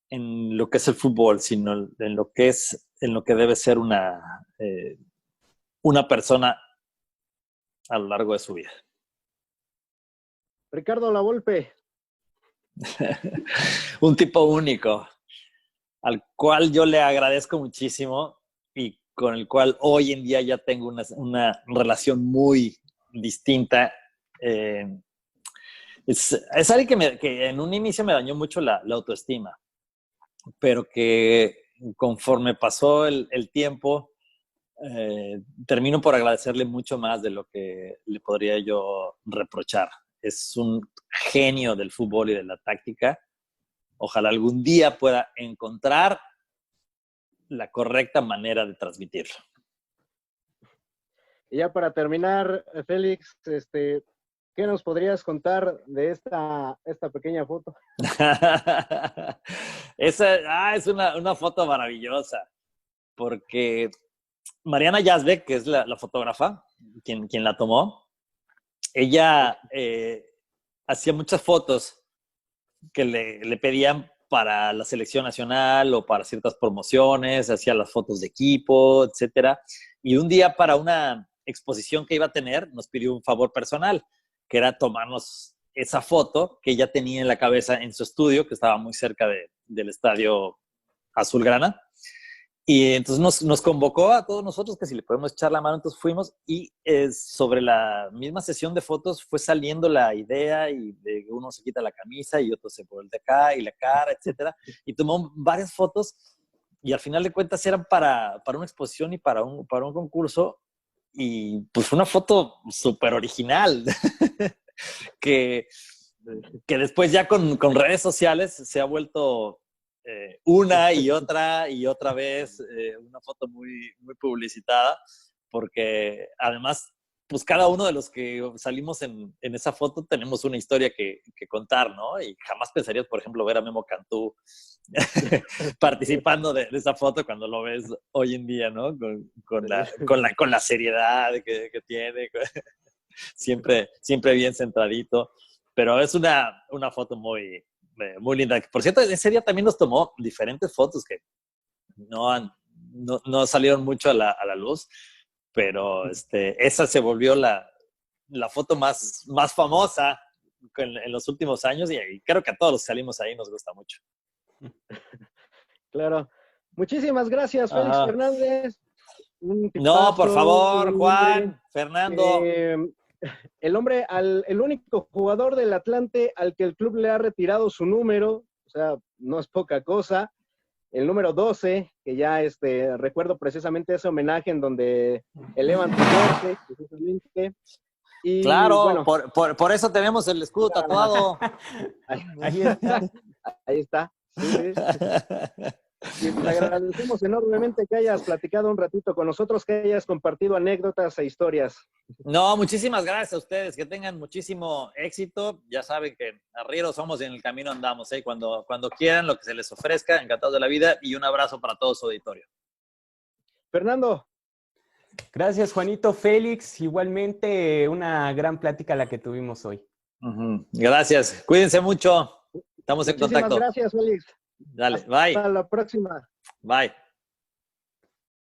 en lo que es el fútbol, sino en lo que debe ser una persona a lo largo de su vida. Ricardo Lavolpe. Un tipo único, al cual yo le agradezco muchísimo y con el cual hoy en día ya tengo una relación muy distinta. Es alguien que en un inicio me dañó mucho la autoestima, pero que conforme pasó el tiempo, termino por agradecerle mucho más de lo que le podría yo reprochar. Es un genio del fútbol y de la táctica. Ojalá algún día pueda encontrar la correcta manera de transmitirlo. Y ya para terminar, Félix, ¿qué nos podrías contar de esta pequeña foto? Esa es una foto maravillosa, porque Mariana Yazbek, que es la fotógrafa, quien la tomó, ella hacía muchas fotos que le pedían para la selección nacional o para ciertas promociones, hacía las fotos de equipo, etcétera. Y un día, para una exposición que iba a tener, nos pidió un favor personal, que era tomarnos esa foto que ella tenía en la cabeza en su estudio, que estaba muy cerca del estadio Azulgrana. Y entonces nos convocó a todos nosotros que si le podemos echar la mano. Entonces fuimos y sobre la misma sesión de fotos fue saliendo la idea y uno se quita la camisa y otro se pone el de acá y la cara, etcétera. Y tomó varias fotos y al final de cuentas eran para una exposición y para un concurso. Y pues fue una foto súper original que después ya con redes sociales se ha vuelto una y otra vez una foto muy, muy publicitada, porque además, pues cada uno de los que salimos en esa foto tenemos una historia que contar, ¿no? Y jamás pensarías, por ejemplo, ver a Memo Cantú participando de esa foto cuando lo ves hoy en día, ¿no? Con la seriedad que tiene, siempre bien centradito, pero es una foto muy linda. Por cierto, ese día también nos tomó diferentes fotos que no salieron mucho a la luz, pero esa se volvió la foto más famosa en los últimos años, y creo que a todos los que salimos ahí nos gusta mucho. Claro. Muchísimas gracias, Félix Ajá. Fernández. No, por favor, Juan, Fernando. El hombre, el único jugador del Atlante al que el club le ha retirado su número, o sea, no es poca cosa. El número 12, que ya recuerdo precisamente ese homenaje en donde elevan tu norte, precisamente. Y, claro, bueno, por eso tenemos el escudo tatuado. Ahí está. Ahí está. Sí. Y te agradecemos enormemente que hayas platicado un ratito con nosotros, que hayas compartido anécdotas e historias. No, muchísimas gracias a ustedes, que tengan muchísimo éxito. Ya saben que arrieros somos y en el camino andamos, ¿eh? Cuando quieran, lo que se les ofrezca, encantados de la vida, y un abrazo para todo su auditorio. Fernando. Gracias, Juanito. Félix, igualmente una gran plática la que tuvimos hoy. Gracias, cuídense mucho, estamos en contacto. Muchísimas gracias, Félix. Dale, bye. Hasta la próxima. Bye.